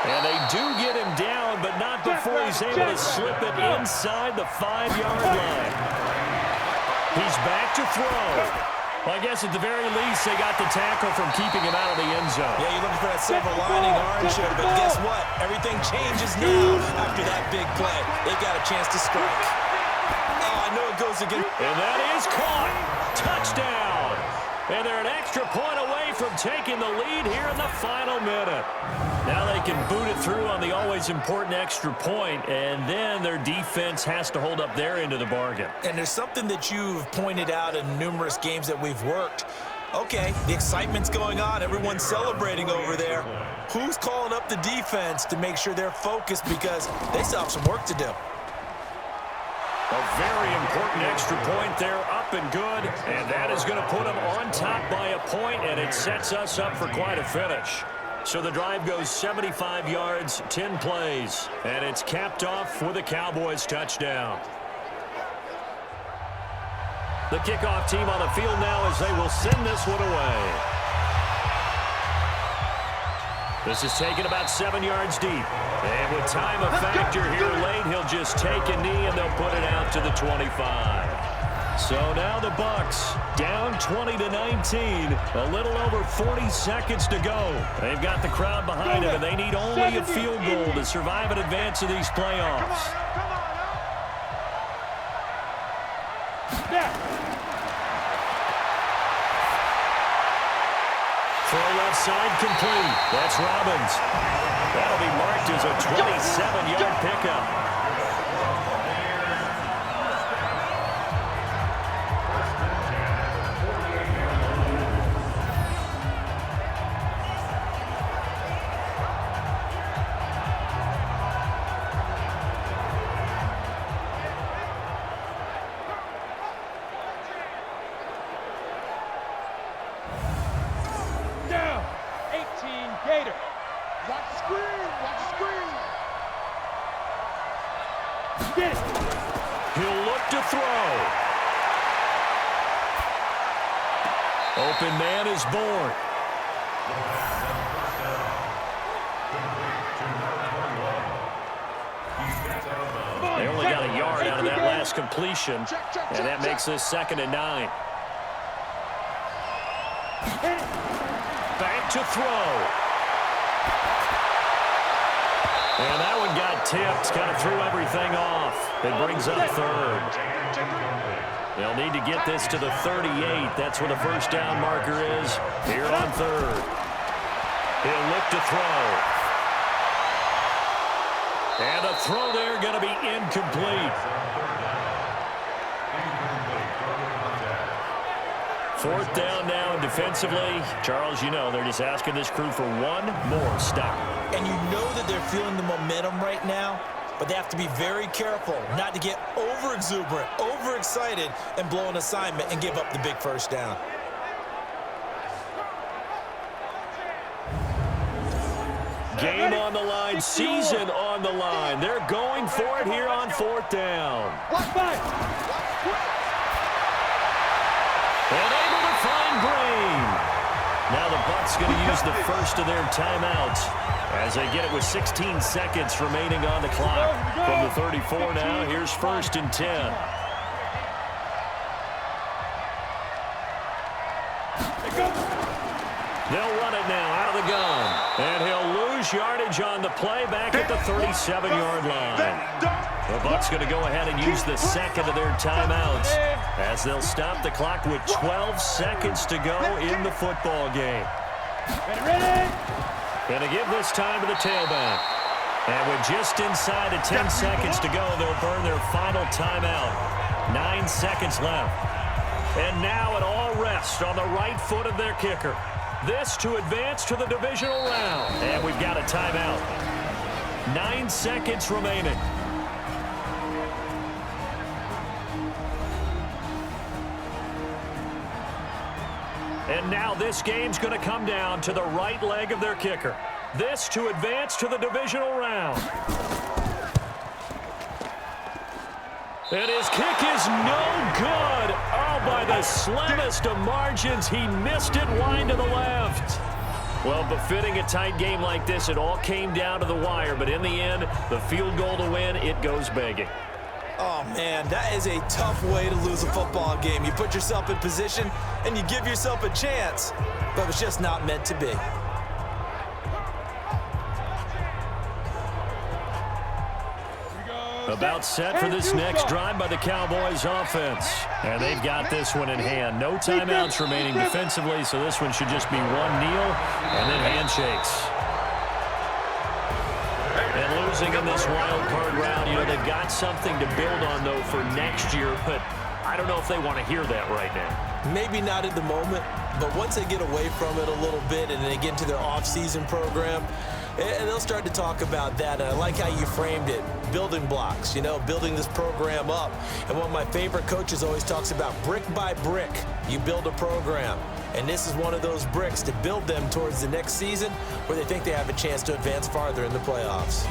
And they do get him down, but not before he's able to slip it inside the 5-yard line. He's back to throw. Well, I guess at the very least, they got the tackle from keeping him out of the end zone. Yeah, you're looking for that silver lining, aren't you? But guess what? Everything changes now after that big play. They've got a chance to strike. Oh, I know it goes again. And that is caught. Touchdown. And they're an extra point away from taking the lead here in the final minute. Now they can boot it through on the always important extra point, and then their defense has to hold up their end of the bargain. And there's something that you've pointed out in numerous games that we've worked. Okay, the excitement's going on. Everyone's celebrating over there. Who's calling up the defense to make sure they're focused because they still have some work to do? A very important extra point there, up and good, and that is going to put them on top by a point, and it sets us up for quite a finish. So the drive goes 75 yards, 10 plays, and it's capped off with a Cowboys touchdown. The kickoff team on the field now as they will send this one away. This is taken about 7 yards deep. And with time a factor here late, he'll just take a knee and they'll put it out to the 25. So now the Bucs down 20-19. A little over 40 seconds to go. They've got the crowd behind them, and they need only a field goal to survive and advance to these playoffs. Throw left side complete. That's Robbins. That'll be marked as a 27-yard pickup. hater. Watch the screen. Watch the screen. Get it. He'll look to throw. Open man is born. They only got a yard out of that last completion, and that makes this 2nd and 9. Back to throw. And that one got tipped, kind of threw everything off. It brings up 3rd. They'll need to get this to the 38. That's where the first down marker is here on 3rd. He'll look to throw. And a throw there going to be incomplete. 4th down now, and defensively, Charles, you know, they're just asking this crew for one more stop. And you know that they're feeling the momentum right now, but they have to be very careful not to get over-exuberant, over-excited, and blow an assignment and give up the big first down. Game on the line, season on the line. They're going for it here on 4th down. And able to find Green. Now the Bucs going to use the first of their timeouts as they get it with 16 seconds remaining on the clock. From the 34 now, here's 1st and 10. They'll run it now out of the gun. And he'll lose yardage on the play back at the 37-yard line. The Bucs going to go ahead and use the 2nd of their timeouts as they'll stop the clock with 12 seconds to go in the football game. Going to give this time to the tailback. And with just inside of 10 seconds to go, they'll burn their final timeout. 9 seconds left. And now it all rests on the right foot of their kicker. This to advance to the divisional round. And we've got a timeout. 9 seconds remaining. And now this game's going to come down to the right leg of their kicker. This to advance to the divisional round. And his kick is no good. Oh, by the slimmest of margins, he missed it wide to the left. Well, befitting a tight game like this, it all came down to the wire. But in the end, the field goal to win, it goes begging. Oh, man, that is a tough way to lose a football game. You put yourself in position, and you give yourself a chance, but it's just not meant to be. About set for this next drive by the Cowboys offense. And they've got this one in hand. No timeouts remaining defensively, so this one should just be one kneel and then handshakes. And losing in this wild card round, you know, they've got something to build on, though, for next year, but I don't know if they want to hear that right now. Maybe not at the moment, but once they get away from it a little bit and they get into their off-season program, and they'll start to talk about that. And I like how you framed it, building blocks, you know, building this program up. And one of my favorite coaches always talks about brick by brick, you build a program. And this is one of those bricks to build them towards the next season where they think they have a chance to advance farther in the playoffs.